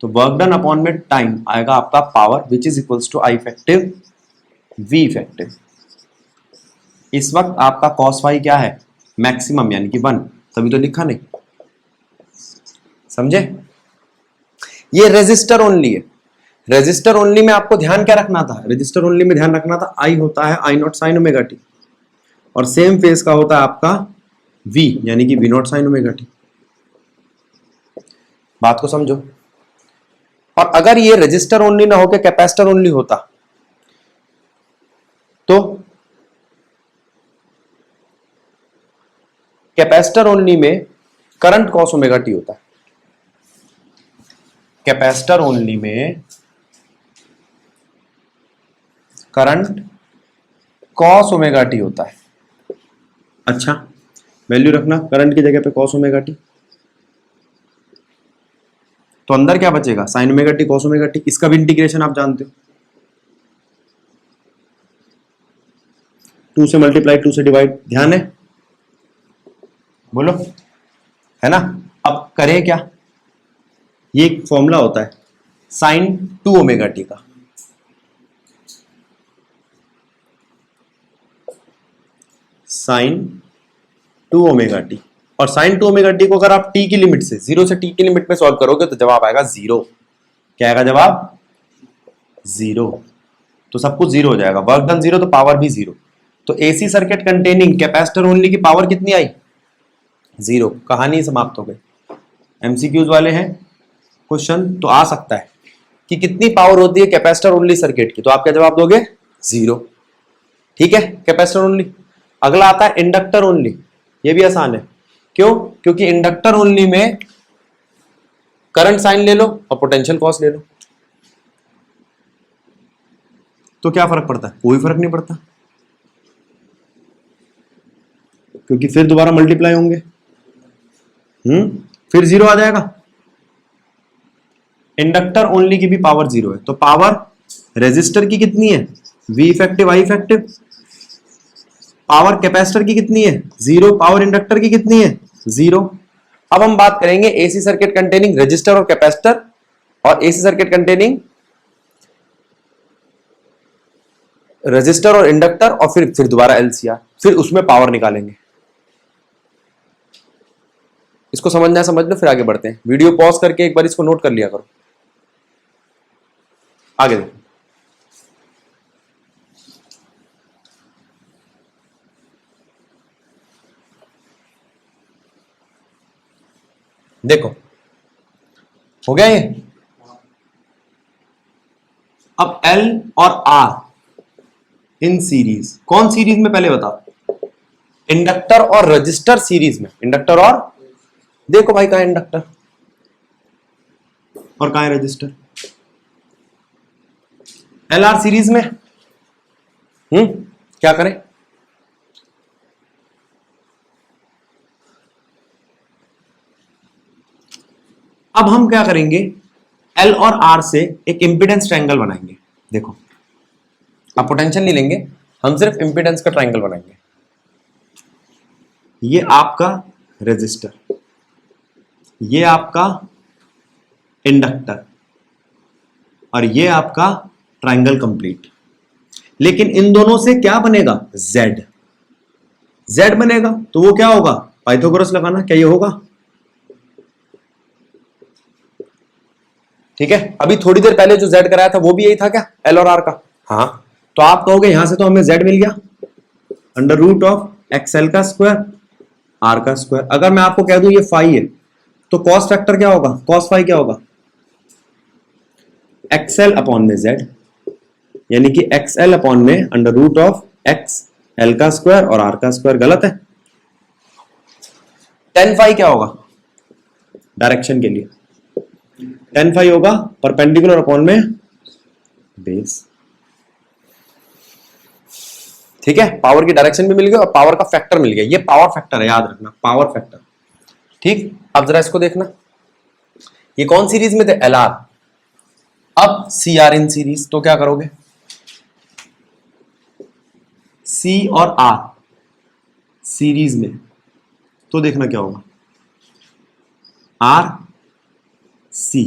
तो वर्क डन अपॉन में टाइम आएगा आपका power which is equals to I effective v effective. इस वक्त आपका कॉस फाई क्या है, मैक्सिमम यानी कि 1, तभी तो लिखा नहीं, समझे। ये रेजिस्टर ओनली है। रेजिस्टर ओनली में आपको ध्यान क्या रखना था, रेजिस्टर ओनली में ध्यान रखना था आई होता है I not sine omega t और सेम फेज का होता है आपका v यानी कि v not sine omega T. बात को समझो। और अगर ये रेजिस्टर ओनली ना होकर कैपेसिटर ओनली होता तो कैपेसिटर ओनली में करंट कॉस ओमेगा टी होता है। कैपेसिटर ओनली में करंट कॉस ओमेगा टी होता है। अच्छा, वैल्यू रखना करंट की जगह पे कॉस ओमेगा टी, तो अंदर क्या बचेगा, sign omega t cos omega T. इसका भी इंटीग्रेशन आप जानते हो, 2 से मल्टीप्लाई 2 से डिवाइड, ध्यान है, बोलो, है ना। अब करें क्या, ये एक फॉर्मूला होता है साइन 2 ओमेगा टी का, साइन 2 ओमेगा टी, और साइन 2 ओमेगा टी को अगर आप टी की लिमिट से 0 से टी की लिमिट में सॉल्व करोगे तो जवाब आएगा 0। क्या आएगा जवाब, 0। तो सब कुछ 0 हो जाएगा, वर्क डन 0 तो पावर भी 0। तो AC circuit containing capacitor only की पावर कितनी आई, 0। कहानी समाप्त हो गई। एमसीक्यूज वाले हैं क्वेश्चन तो आ सकता है कि कितनी पावर होती है कैपेसिटर ओनली सर्किट की, तो आप क्या जवाब दोगे, 0, ठीक है, कैपेसिटर ओनली। अगला आता है इंडक्टर ओनली, ये भी आसान है। क्यों, क्योंकि इंडक्टर ओनली में करंट साइन ले लो और पोटेंशियल कॉस ले लो, तो क्या फर्क पड़ता है, कोई फर्क नहीं पड़ता, क्योंकि फिर दोबारा मल्टीप्लाई होंगे, फिर 0 आ जाएगा। इंडक्टर ओनली की भी पावर 0 है, तो पावर रेजिस्टर की कितनी है, v इफेक्टिव आई इफेक्टिव। पावर कैपेसिटर की कितनी है, 0। पावर इंडक्टर की कितनी है, 0। अब हम बात करेंगे एसी सर्किट कंटेनिंग रेजिस्टर और कैपेसिटर, और एसी सर्किट कंटेनिंग रेजिस्टर और इंडक्टर, और फिर दोबारा एलसीआर, फिर उसमें पावर निकालेंगे। इसको समझना है समझ लो, फिर आगे बढ़ते हैं। वीडियो पॉज करके एक बार इसको नोट कर लिया करो। आगे देखो, देखो हो गया ये। अब L और R इन सीरीज, कौन सीरीज में पहले बताओ, इंडक्टर और रजिस्टर सीरीज में। इंडक्टर और, देखो भाई कहां है इंडक्टर और कहां है रजिस्टर, LR सीरीज में। क्या करें, अब हम क्या करेंगे, L और R से एक इंपीडेंस ट्रायंगल बनाएंगे। देखो, अब पोटेंशियल नहीं लेंगे, हम सिर्फ इंपीडेंस का ट्रायंगल बनाएंगे। ये आपका रेजिस्टर, ये आपका इंडक्टर, और ये आपका ट्रायंगल कंप्लीट। लेकिन इन दोनों से क्या बनेगा, Z। Z बनेगा, तो वो क्या होगा, पाइथागोरस लगाना, क्या ये होगा, ठीक है। अभी थोड़ी देर पहले जो Z कराया था वो भी यही था क्या, L और R का, हाँ। तो आप कहोगे यहां से तो हमें Z मिल गया, √XL का स्क्वायर R का स्क्वायर। अगर मैं आपको कह दूं ये फाई है, तो कॉस फैक्टर क्या होगा, कॉस फाई क्या होगा, एक्सएल अपॉन में जेड, यानी कि एक्सएल अपॉन में under root of X L का स्क्वायर और आर का स्क्वायर। गलत है। tan फाई क्या होगा डायरेक्शन के लिए? tan फाई होगा परपेंडिकुलर अपॉन में बेस। ठीक है, पावर की डायरेक्शन भी मिल गई और पावर का फैक्टर मिल गया। ये पावर फैक्टर है, याद रखना, पावर फैक्टर। ठीक, अब जरा इसको देखना, ये कौन सीरीज में थे? L R. अब सी आर इन सीरीज, तो क्या करोगे? सी और आर सीरीज में, तो देखना क्या होगा, आर सी,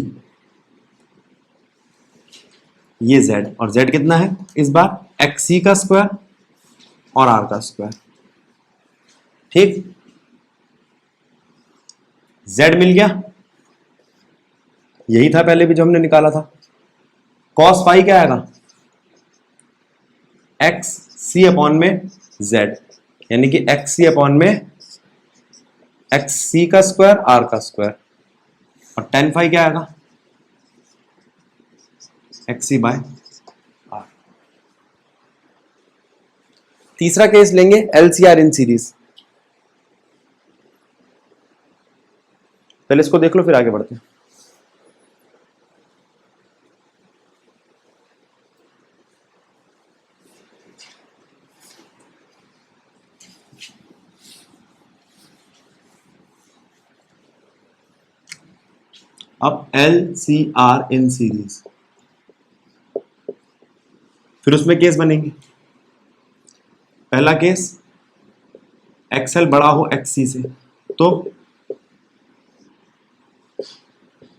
ये जेड, और जेड कितना है इस बार? एक्स सी का स्क्वायर और आर का स्क्वायर। ठीक, जेड मिल गया, यही था पहले भी जो हमने निकाला था। कॉस फाई क्या आएगा? एक्स सी अपॉन में जेड, यानी कि एक्स सी अपॉन में एक्स सी का स्क्वायर आर का स्क्वायर, और tan फाई क्या आएगा? X C by R. तीसरा केस लेंगे एलसीआर इन सीरीज। पहले इसको देख लो फिर आगे बढ़ते हैं। अब L C R in series, फिर उसमें केस बनेंगे। पहला केस, एक्सएल बड़ा हो एक्ससी से, तो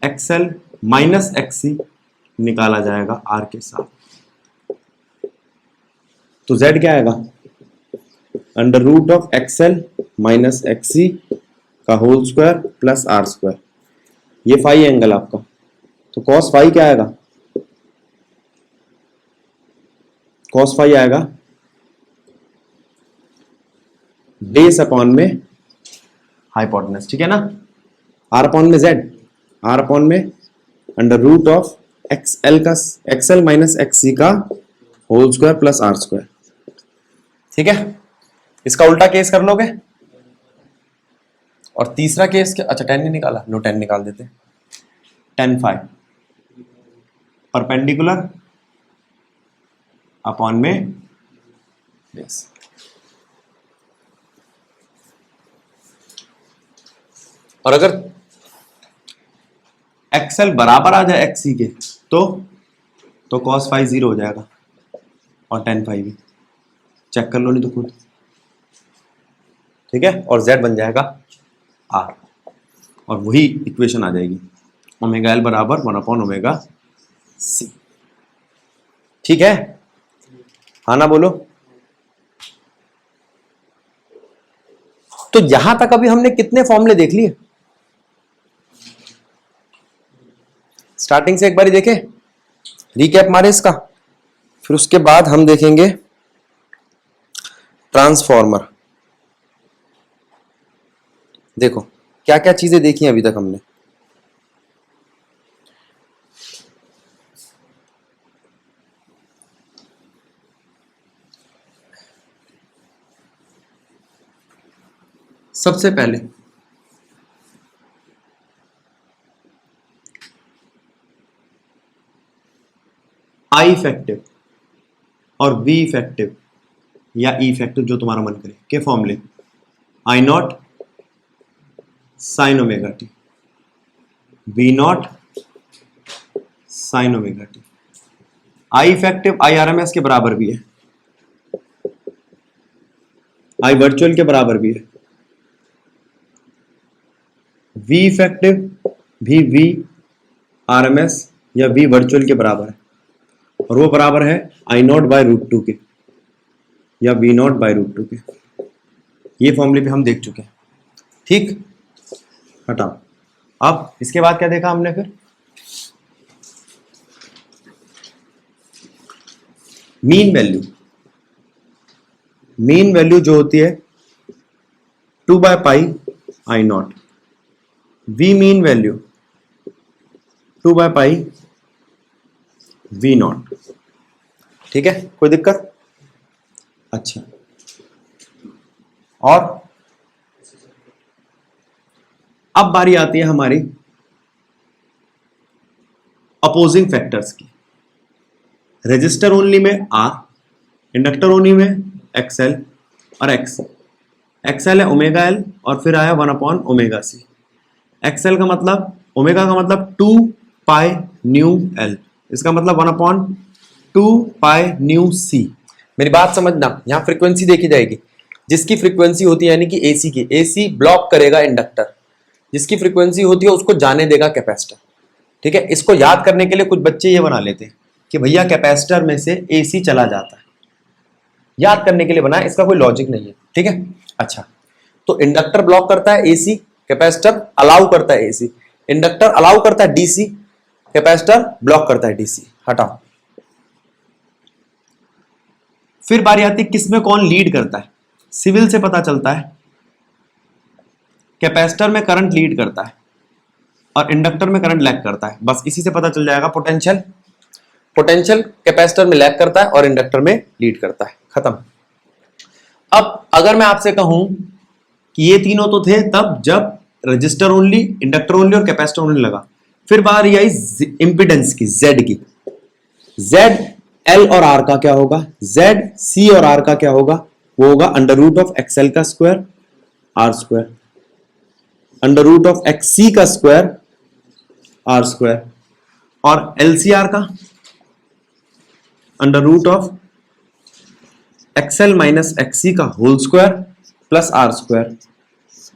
एक्सएल माइनस एक्ससी निकाला जाएगा आर के साथ। तो जेड क्या आएगा? Under root of XL minus XC का whole square plus R square. ये फाई एंगल आपका, तो कॉस फाई क्या आएगा? कॉस फाई आएगा बेस अपॉन में हाइपोटेनस। ठीक है ना? आर अपॉन में जेड, आर अपॉन में अंडर रूट ऑफ एक्सएल का एक्सएल माइनस एक्ससी का whole square plus R square. ठीक है, इसका उल्टा केस कर लोगे। और तीसरा केस क्या? अच्छा, 10 नहीं निकाला, नो 10 निकाल देते। tan फाई परपेंडिकुलर अपॉन में बेस। और अगर एक्सएल बराबर आ जाए एक्ससी के, तो कॉस फाई 0 हो जाएगा और tan फाई भी। चेक कर लो नहीं तो खुद। ठीक है, और z बन जाएगा r, और वही इक्वेशन आ जाएगी, ओमेगा एल बराबर 1 अपॉन ओमेगा सी। ठीक है, हाँ ना बोलो। तो यहां तक अभी हमने कितने फॉर्मूले देख लिए? स्टार्टिंग से एक बार देखें, रिकैप मारे इसका, फिर उसके बाद हम देखेंगे ट्रांसफॉर्मर। देखो क्या क्या चीजें देखी अभी तक हमने। सबसे पहले आई इफेक्टिव और वी इफेक्टिव या ई इफेक्टिव, जो तुम्हारा मन करे, के फॉर्मूले I not sine omega t, V not sine omega t. I effective I R M S के बराबर भी है, आई वर्चुअल के बराबर भी है, वी इफेक्टिव भी वी आर एम एस या वी वर्चुअल के बराबर है, और वो बराबर है आई नॉट बाय रूट 2 के या वी नॉट बाय रूट 2 के। ये फॉर्मूले भी हम देख चुके हैं। ठीक, हटाओ। अब इसके बाद क्या देखा हमने? फिर मीन वैल्यू। मीन वैल्यू जो होती है 2 by pi I naught, V mean value 2 by pi V naught. ठीक है, कोई दिक्कत? अच्छा, और अब बारी आती है हमारी अपोजिंग फैक्टर्स की। रेजिस्टर ओनली में आर, इंडक्टर ओनली में एक्सएल और एक्स। एक्सएल है ओमेगा एल और फिर आया 1/ओमेगा सी। एक्सएल का मतलब, ओमेगा का मतलब 2 पाई न्यू एल, इसका मतलब 1/2 पाई न्यू सी। मेरी बात समझना, यहां फ्रीक्वेंसी देखी जाएगी। जिसकी फ्रीक्वेंसी होती है यानी कि एसी की, एसी ब्लॉक करेगा इंडक्टर, जिसकी फ्रीक्वेंसी होती है उसको जाने देगा कैपेसिटर। ठीक है, इसको याद करने के लिए कुछ बच्चे ये बना लेते हैं कि भैया कैपेसिटर में से एसी चला जाता है, याद करने के लिए बनाया, इसका कोई लॉजिक नहीं है। ठीक है, अच्छा, तो इंडक्टर ब्लॉक करता है एसी, कैपेसिटर अलाउ करता है एसी। इंडक्टर अलाउ करता है डीसी, कैपेसिटर ब्लॉक करता है डीसी। हटाओ। फिर बारी आती है किसमें कौन लीड करता है। सिविल से पता चलता है कैपेसिटर में करंट लीड करता है और इंडक्टर में करंट लैग करता है, बस इसी से पता चल जाएगा। पोटेंशियल, पोटेंशियल कैपेसिटर में लैग करता है और इंडक्टर में लीड करता है। खत्म। अब अगर मैं आपसे कहूं कि ये तीनों तो थे तब जब रजिस्टर ओनली, इंडक्टर ओनली और कैपेसिटर ओनली लगा। फिर बारी आई इंपिडेंस की, जेड की। जेड एल और आर का क्या होगा, जेड सी और आर का क्या होगा, वो होगा अंडर रूट ऑफ एक्सएल का square R square, under root of X C का स्क्वायर आर स्क्वायर, और एलसीआर का under root of XL minus XC का whole square plus R square.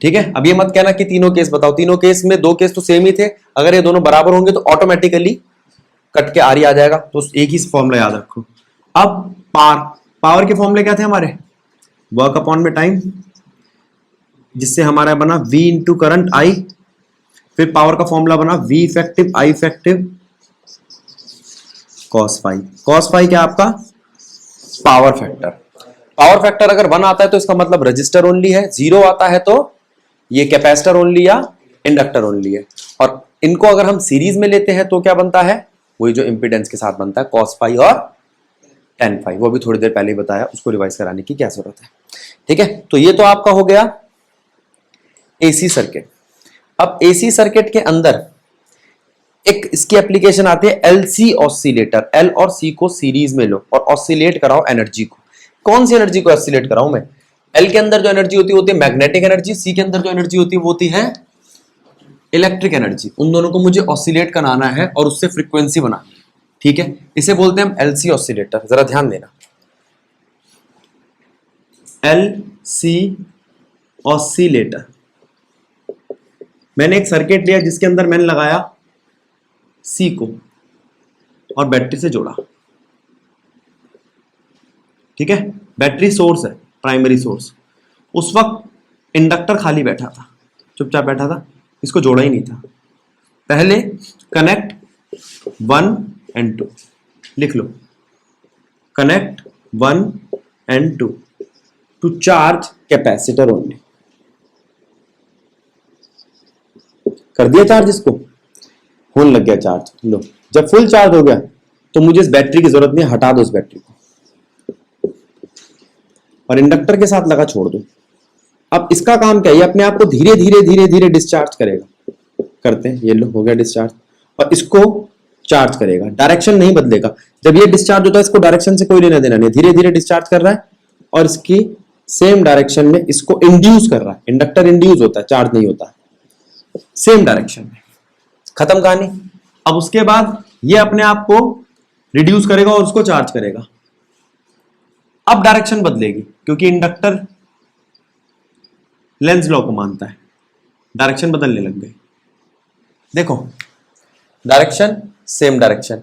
ठीक है, अब ये मत कहना कि तीनों केस बताओ, तीनों केस में दो केस तो सेम ही थे, अगर ये दोनों बराबर होंगे तो ऑटोमेटिकली कट के आर ही आ जाएगा, तो एक ही फॉर्मूला याद रखो। अब पावर के फॉर्मूले क्या थे हमारे, वर्क अपॉन में टाइम, जिससे हमारा बना V इंटू करंट I, फिर पावर का फॉर्मूला बना V effective I effective cos phi. Cos phi क्या आपका पावर फैक्टर। पावर फैक्टर अगर 1 आता है तो इसका मतलब रजिस्टर ओनली है, 0 आता है तो ये कैपेसिटर ओनली या इंडक्टर ओनली है। और इनको अगर हम सीरीज में लेते हैं तो क्या बनता है, वही जो इंपिडेंस के साथ बनता है, कॉस फाई और टेन फाई। वो भी थोड़ी देर पहले ही बताया, उसको रिवाइज कराने की क्या जरूरत है। ठीक है, तो ये तो आपका हो गया एसी सर्किट। अब एसी सर्किट के अंदर एक इसकी एप्लीकेशन आती है एलसी ऑसिलेटर। एल और सी को सीरीज में लो और ऑसिलेट कराओ एनर्जी को। कौन सी एनर्जी को ऑसिलेट कराऊं मैं, एल के अंदर जो एनर्जी होती है मैग्नेटिक एनर्जी, सी के अंदर जो एनर्जी होती है वो होती है इलेक्ट्रिक एनर्जी। उन दोनों को मुझे ऑसिलेट कराना है और उससे फ्रीक्वेंसी बनानी है। ठीक है, इसे बोलते हैं हम एलसी ऑसिलेटर। जरा ध्यान देना, एलसी ऑसिलेटर। मैंने एक सर्किट लिया जिसके अंदर मैंने लगाया सी को और बैटरी से जोड़ा। ठीक है, बैटरी सोर्स है, प्राइमरी सोर्स। उस वक्त इंडक्टर खाली बैठा था, चुपचाप बैठा था, इसको जोड़ा ही नहीं था। पहले कनेक्ट 1 and 2, लिख लो, connect 1 and 2 to charge capacitor only. कर दिया चार्ज, इसको होने लग गया चार्ज। लो, जब फुल चार्ज हो गया तो मुझे इस बैटरी की जरूरत नहीं, हटा दो इस बैटरी को और इंडक्टर के साथ लगा छोड़ दो। अब इसका काम क्या है, ये अपने आप को धीरे धीरे धीरे धीरे डिस्चार्ज करेगा। करते हैं, ये लो हो गया डिस्चार्ज, और इसको चार्ज करेगा, डायरेक्शन नहीं बदलेगा। जब ये डिस्चार्ज होता है इसको डायरेक्शन से कोई लेना देना नहीं, धीरे धीरे डिस्चार्ज कर रहा है और इसकी सेम डायरेक्शन में इसको इंड्यूस कर रहा है। इंडक्टर इंड्यूस होता है, चार्ज नहीं होता, सेम डायरेक्शन में। खत्म कहानी। अब उसके बाद ये अपने आप को रिड्यूस करेगा और उसको चार्ज करेगा। अब डायरेक्शन बदलेगी क्योंकि इंडक्टर लेंज लॉ को मानता है, डायरेक्शन बदलने लग गई। देखो, डायरेक्शन सेम डायरेक्शन,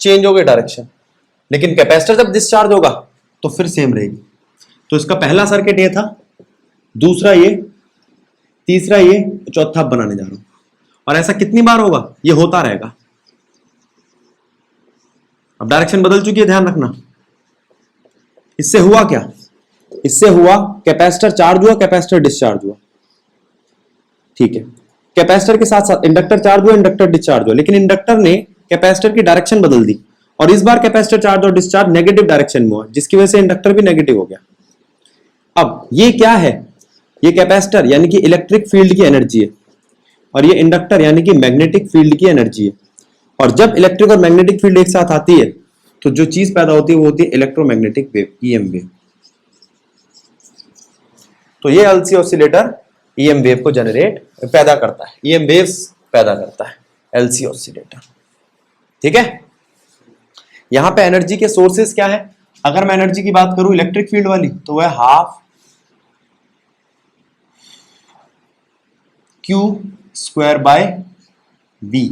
चेंज हो गई डायरेक्शन, लेकिन कैपेसिटर जब डिस्चार्ज होगा तो फिर सेम रहेगी। तो इसका पहला सर्किट ये था, दूसरा ये, तीसरा ये, चौथा बनाने जा रहा हूं। और ऐसा कितनी बार होगा, ये होता रहेगा। अब डायरेक्शन बदल चुकी है, ध्यान रखना। इससे हुआ क्या, इससे हुआ कैपेसिटर चार्ज हुआ, कैपेसिटर डिस्चार्ज हुआ। ठीक है, कैपेसिटर के साथ साथ इंडक्टर चार्ज हुआ, इंडक्टर डिस्चार्ज हुआ, लेकिन इंडक्टर ने कैपेसिटर की डायरेक्शन बदल दी। और इस बार कैपेसिटर चार्ज और डिस्चार्ज नेगेटिव डायरेक्शन में हुआ, जिसकी वजह से इंडक्टर भी नेगेटिव हो गया। अब ये क्या है, ये कैपेसिटर यानी कि इलेक्ट्रिक फील्ड की एनर्जी है, और ये इंडक्टर यानी कि मैग्नेटिक फील्ड की एनर्जी है। और जब इलेक्ट्रिक और मैग्नेटिक फील्ड एक साथ आती है तो जो चीज पैदा होती है वो होती है इलेक्ट्रोमैग्नेटिक वेव, ईएम वेव। तो ये एलसी ऑसिलेटर ईएम वेव को जनरेट पैदा करता है, ईएम वेव्स पैदा करता है एलसी ऑसिलेटर। ठीक है, यहां पे एनर्जी के सोर्सेस क्या है, अगर मैं एनर्जी की बात करूं इलेक्ट्रिक फील्ड वाली तो वह half Q square by B.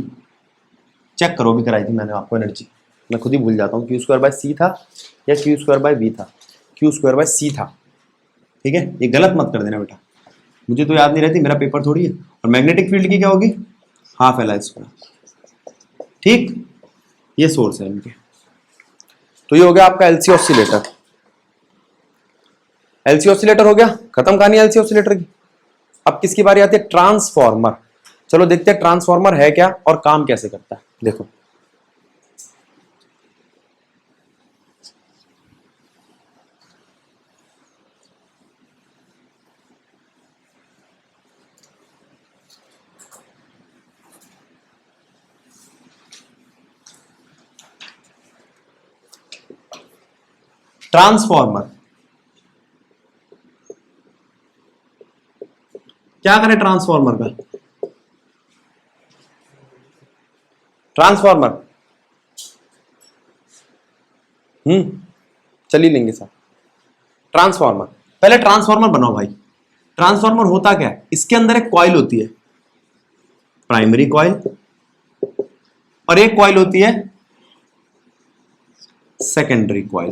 Check करो, भी कराई थी मैंने आपको एनर्जी, मैं खुद ही भूल जाता हूं क्यू स्क्वायर बाय सी था या क्यू स्क्वायर बाय बी था, क्यू स्क्वायर बाय सी था। ठीक है, ये गलत मत कर देना बेटा, मुझे तो याद नहीं रहती, मेरा पेपर थोड़ी है। और मैग्नेटिक फील्ड की क्या होगी, हाफ एल आई स्क्वायर। ठीक, ये सोर्स है इनके। तो ये हो गया आपका एलसी ऑसिलेटर। एलसी ऑसिलेटर हो गया, खत्म कहानी एलसी ऑसिलेटर की। अब किसकी बारी आती है, ट्रांसफॉर्मर। चलो देखते हैं ट्रांसफॉर्मर है क्या और काम कैसे करता है। देखो ट्रांसफॉर्मर क्या करें, ट्रांसफॉर्मर का ट्रांसफॉर्मर चलिए लेंगे सर। ट्रांसफॉर्मर, पहले ट्रांसफॉर्मर बनाओ भाई। ट्रांसफॉर्मर होता क्या है, इसके अंदर एक कॉइल होती है, प्राइमरी कॉइल, और एक कॉइल होती है सेकेंडरी कॉइल।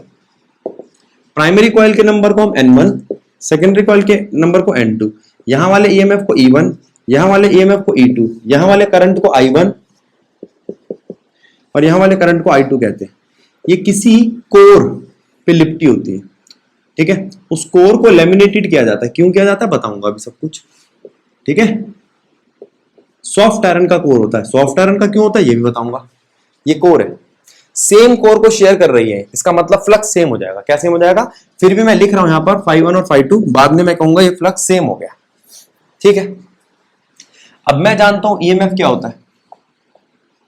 प्राइमरी कॉइल के नंबर को हम N1, सेकेंडरी कॉइल के नंबर को N2। यहां वाले ईएमएफ को E1, यहां वाले ईएमएफ को E2, यहां वाले करंट को I1 और यहां वाले करंट को I2 कहते हैं। ये किसी कोर पे लिपटी होती है। ठीक है, उस कोर को लेमिनेटेड किया जाता है। क्यों किया जाता है बताऊंगा अभी सब कुछ। ठीक है, सॉफ्ट आयरन का कोर होता है। सॉफ्ट आयरन का क्यों होता है ये भी बताऊंगा। ये कोर है, सेम कोर को शेयर कर रही है, इसका मतलब फ्लक्स सेम हो जाएगा। क्या सेम हो जाएगा, फिर भी मैं लिख रहा हूं यहां पर φ1 और φ2, बाद में मैं कहूंगा ये फ्लक्स सेम हो गया। ठीक है, अब मैं जानता हूं ईएमएफ क्या होता है,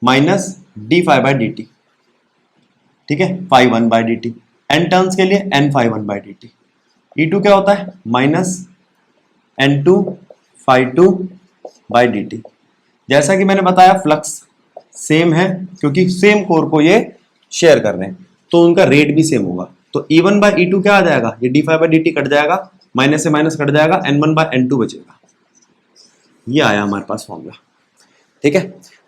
minus d phi by D t. ठीक है, φ1 by D t, N turns के लिए n φ1 by D T. E2 क्या होता है, minus n2 φ2 by D T. जैसा कि मैंने बताया फ्लक्स सेम है क्योंकि सेम कोर को ये शेयर कर रहे हैं, तो उनका रेट भी सेम होगा। तो E1 बाई E2 क्या आ जाएगा, ये D phi by D T cut जाएगा, माइनस से माइनस कट जाएगा, N1 बाई N2 बचेगा। ये आया हमारे पास फॉर्मूला। ठीक है,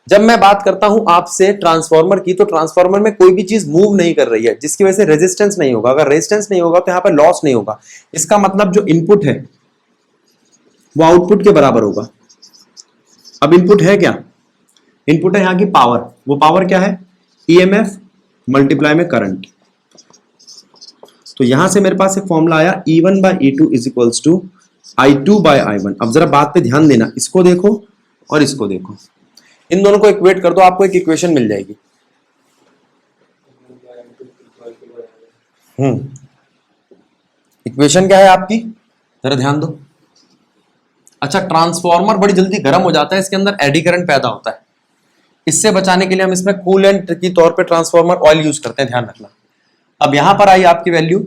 जब मैं बात करता हूं आपसे ट्रांसफार्मर की, तो ट्रांसफार्मर में कोई भी चीज मूव नहीं कर रही है, जिसकी वजह से रेजिस्टेंस नहीं होगा। अगर रेजिस्टेंस नहीं होगा तो यहां पर लॉस नहीं होगा। इसका मतलब जो इनपुट है वो आउटपुट के बराबर होगा। अब इनपुट है क्या, इनपुट है यहां की पावर। वो पावर क्या है, ईएमएफ मल्टीप्लाई में करंट। तो यहां से मेरे पास एक फॉर्मूला आया, E1 by E2 is equals to I2 by I1। अब जरा बात पे ध्यान देना, इसको देखो और इसको देखो, इन दोनों को इक्वेट कर दो, आपको एक इक्वेशन मिल जाएगी। इक्वेशन क्या है आपकी, जरा ध्यान दो। अच्छा, ट्रांसफॉर्मर बड़ी जल्दी गर्म हो जाता है, इसके अंदर एडी करंट पैदा होता है। इससे बचाने के लिए हम इसमें कूलेंट की तौर पे ट्रांसफॉर्मर ऑयल यूज करते हैं, ध्यान रखना। अब यहां पर आई आपकी value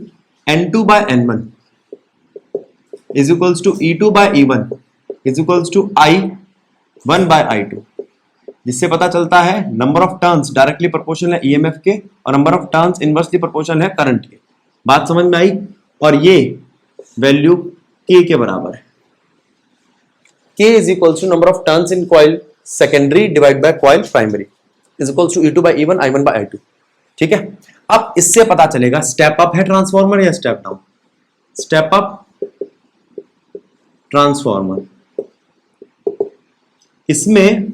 N2 by N1 is equals to E2 by E1 is equals to I1 by I2, जिससे पता चलता है number of turns directly proportional है ईएमएफ के और number of turns inversely proportional है करंट के। बात समझ में आई। और ये वैल्यू K के बराबर है। K is equals to number of turns in coil secondary divide by coil primary is equals to E2 by E1 I1 by I2। ठीक है, अब इससे पता चलेगा स्टेप अप है ट्रांसफॉर्मर या step down. Step up transformer, इसमें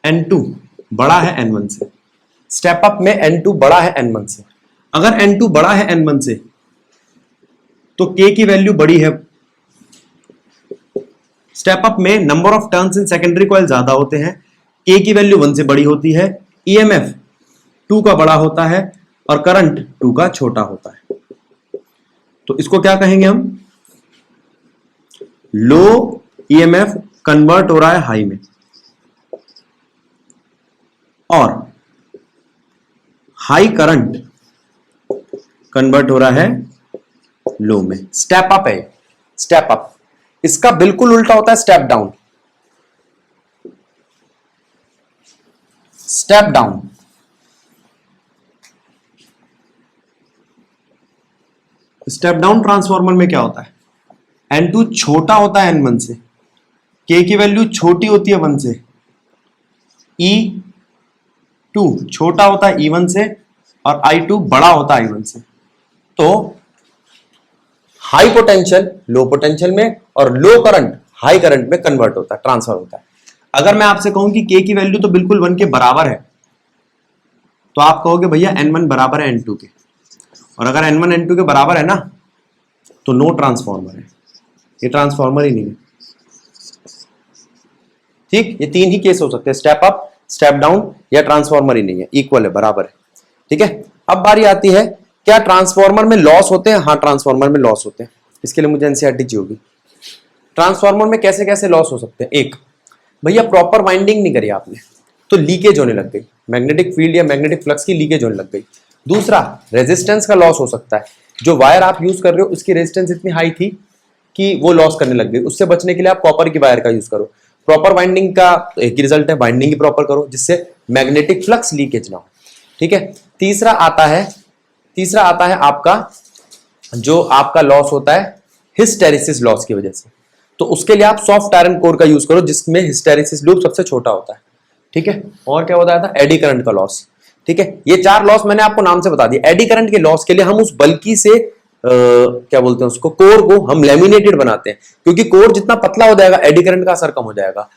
N2 बड़ा है N1 से। स्टेप अप में N2 बड़ा है N1 से। अगर N2 बड़ा है N1 से तो K की वैल्यू बड़ी है। स्टेप अप में number of turns in secondary coil ज्यादा होते हैं, K की वैल्यू 1 से बड़ी होती है। ईएमएफ 2 का बड़ा होता है और करंट 2 का छोटा होता है। तो इसको क्या कहेंगे हम? लो ईएमएफ कन्वर्ट हो रहा है हाई में और हाई करंट कन्वर्ट हो रहा है लो में। स्टेप अप है, स्टेप अप। इसका बिल्कुल उल्टा होता है step down. Step down step down transformer में क्या होता है? N2 छोटा होता है N1 से, K की वैल्यू छोटी होती है 1 से, E2 छोटा होता है E1 से और I2 बड़ा होता है I1 से। तो हाई पोटेंशियल लो पोटेंशियल में और लो करंट हाई करंट में कन्वर्ट होता है, ट्रांसफर होता है। अगर मैं आपसे कहूं कि K की वैल्यू तो बिल्कुल 1 के बराबर है, तो आप कहोगे भैया N1 बराबर है N2 के, और अगर N1 N2 के बराबर है ना तो नो ट्रांसफॉर्मर है, ये ट्रांसफॉर्मर ही नहीं है। ठीक, ये 3 ही केस हो सकते हैं, स्टेप अप, स्टेप डाउन या ट्रांसफॉर्मर ही नहीं है, इक्वल है, बराबर है। ठीक है, अब बारी आती है क्या ट्रांसफॉर्मर में लॉस होते हैं? हाँ, ट्रांसफॉर्मर में लॉस होते हैं। इसके लिए मुझे एनसीईआरटी चाहिए होगी। ट्रांसफॉर्मर में कैसे कैसे लॉस हो सकते हैं? एक, भैया प्रॉपर वाइंडिंग नहीं करी आपने तो लीकेज होने लग गई, मैग्नेटिक फील्ड या मैग्नेटिक फ्लक्स की लीकेज होने लग गई। दूसरा, रेजिस्टेंस का लॉस हो सकता है, जो वायर आप यूज कर रहे हो उसकी रेजिस्टेंस इतनी हाई थी कि वो लॉस करने लग गई। उससे बचने के लिए आप कॉपर की वायर का यूज करो। प्रॉपर वाइंडिंग का एक ही रिजल्ट है, वाइंडिंग ही प्रॉपर करो जिससे मैग्नेटिक फ्लक्स लीकेज ना हो। ठीक है, तीसरा आता है आपका जो आपका लॉस होता है हिस्टेरिसिस लॉस की वजह से। तो उसके लिए आप सॉफ्ट आयरन कोर का यूज करो जिसमें हिस्टेरिसिस लूप सबसे छोटा होता है। ठीक है, और क्या बताया था? एडी करंट का लॉस। ठीक है, ये 4 लॉस मैंने आपको नाम से बता दिया। एडी करंट के लॉस के लिए हम उस बल्कि से क्या बोलते हैं उसको, कोर को हम लेमिनेटेड बनाते हैं, क्योंकि कोर जितना पतला हो जाएगा एडी करंट का असर कम हो जाएगा।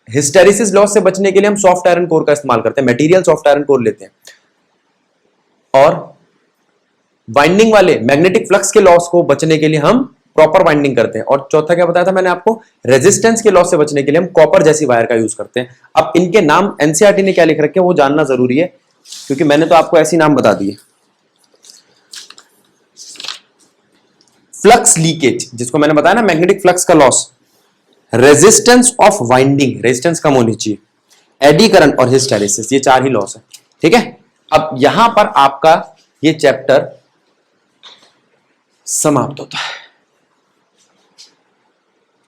हिस्टेरिसिस लॉस से बचने के लिए हम सॉफ्ट आयरन कोर का इस्तेमाल करते हैं, मटेरियल सॉफ्ट आयरन कोर लेते हैं। और वाइंडिंग वाले मैग्नेटिक फ्लक्स के लॉस को बचने के लिए हम प्रॉपर वाइंडिंग करते हैं। और चौथा क्या बताया था मैंने आपको? रेजिस्टेंस के लॉस से बचने के लिए हम कॉपर जैसी वायर का यूज करते हैं। अब इनके नाम एनसीईआरटी ने क्या लिख रखे हैं वो जानना जरूरी है, क्योंकि मैंने तो आपको ऐसे नाम बता दिए। फ्लक्स लीकेज, जिसको मैंने बताया ना मैग्नेटिक फ्लक्स का loss, resistance of winding, resistance कम होनी चाहिए, एडी करंट और हिस्टेरिसिस, ये 4 ही लॉस है। ठीक है, अब यहां पर आपका ये चैप्टर समाप्त होता है।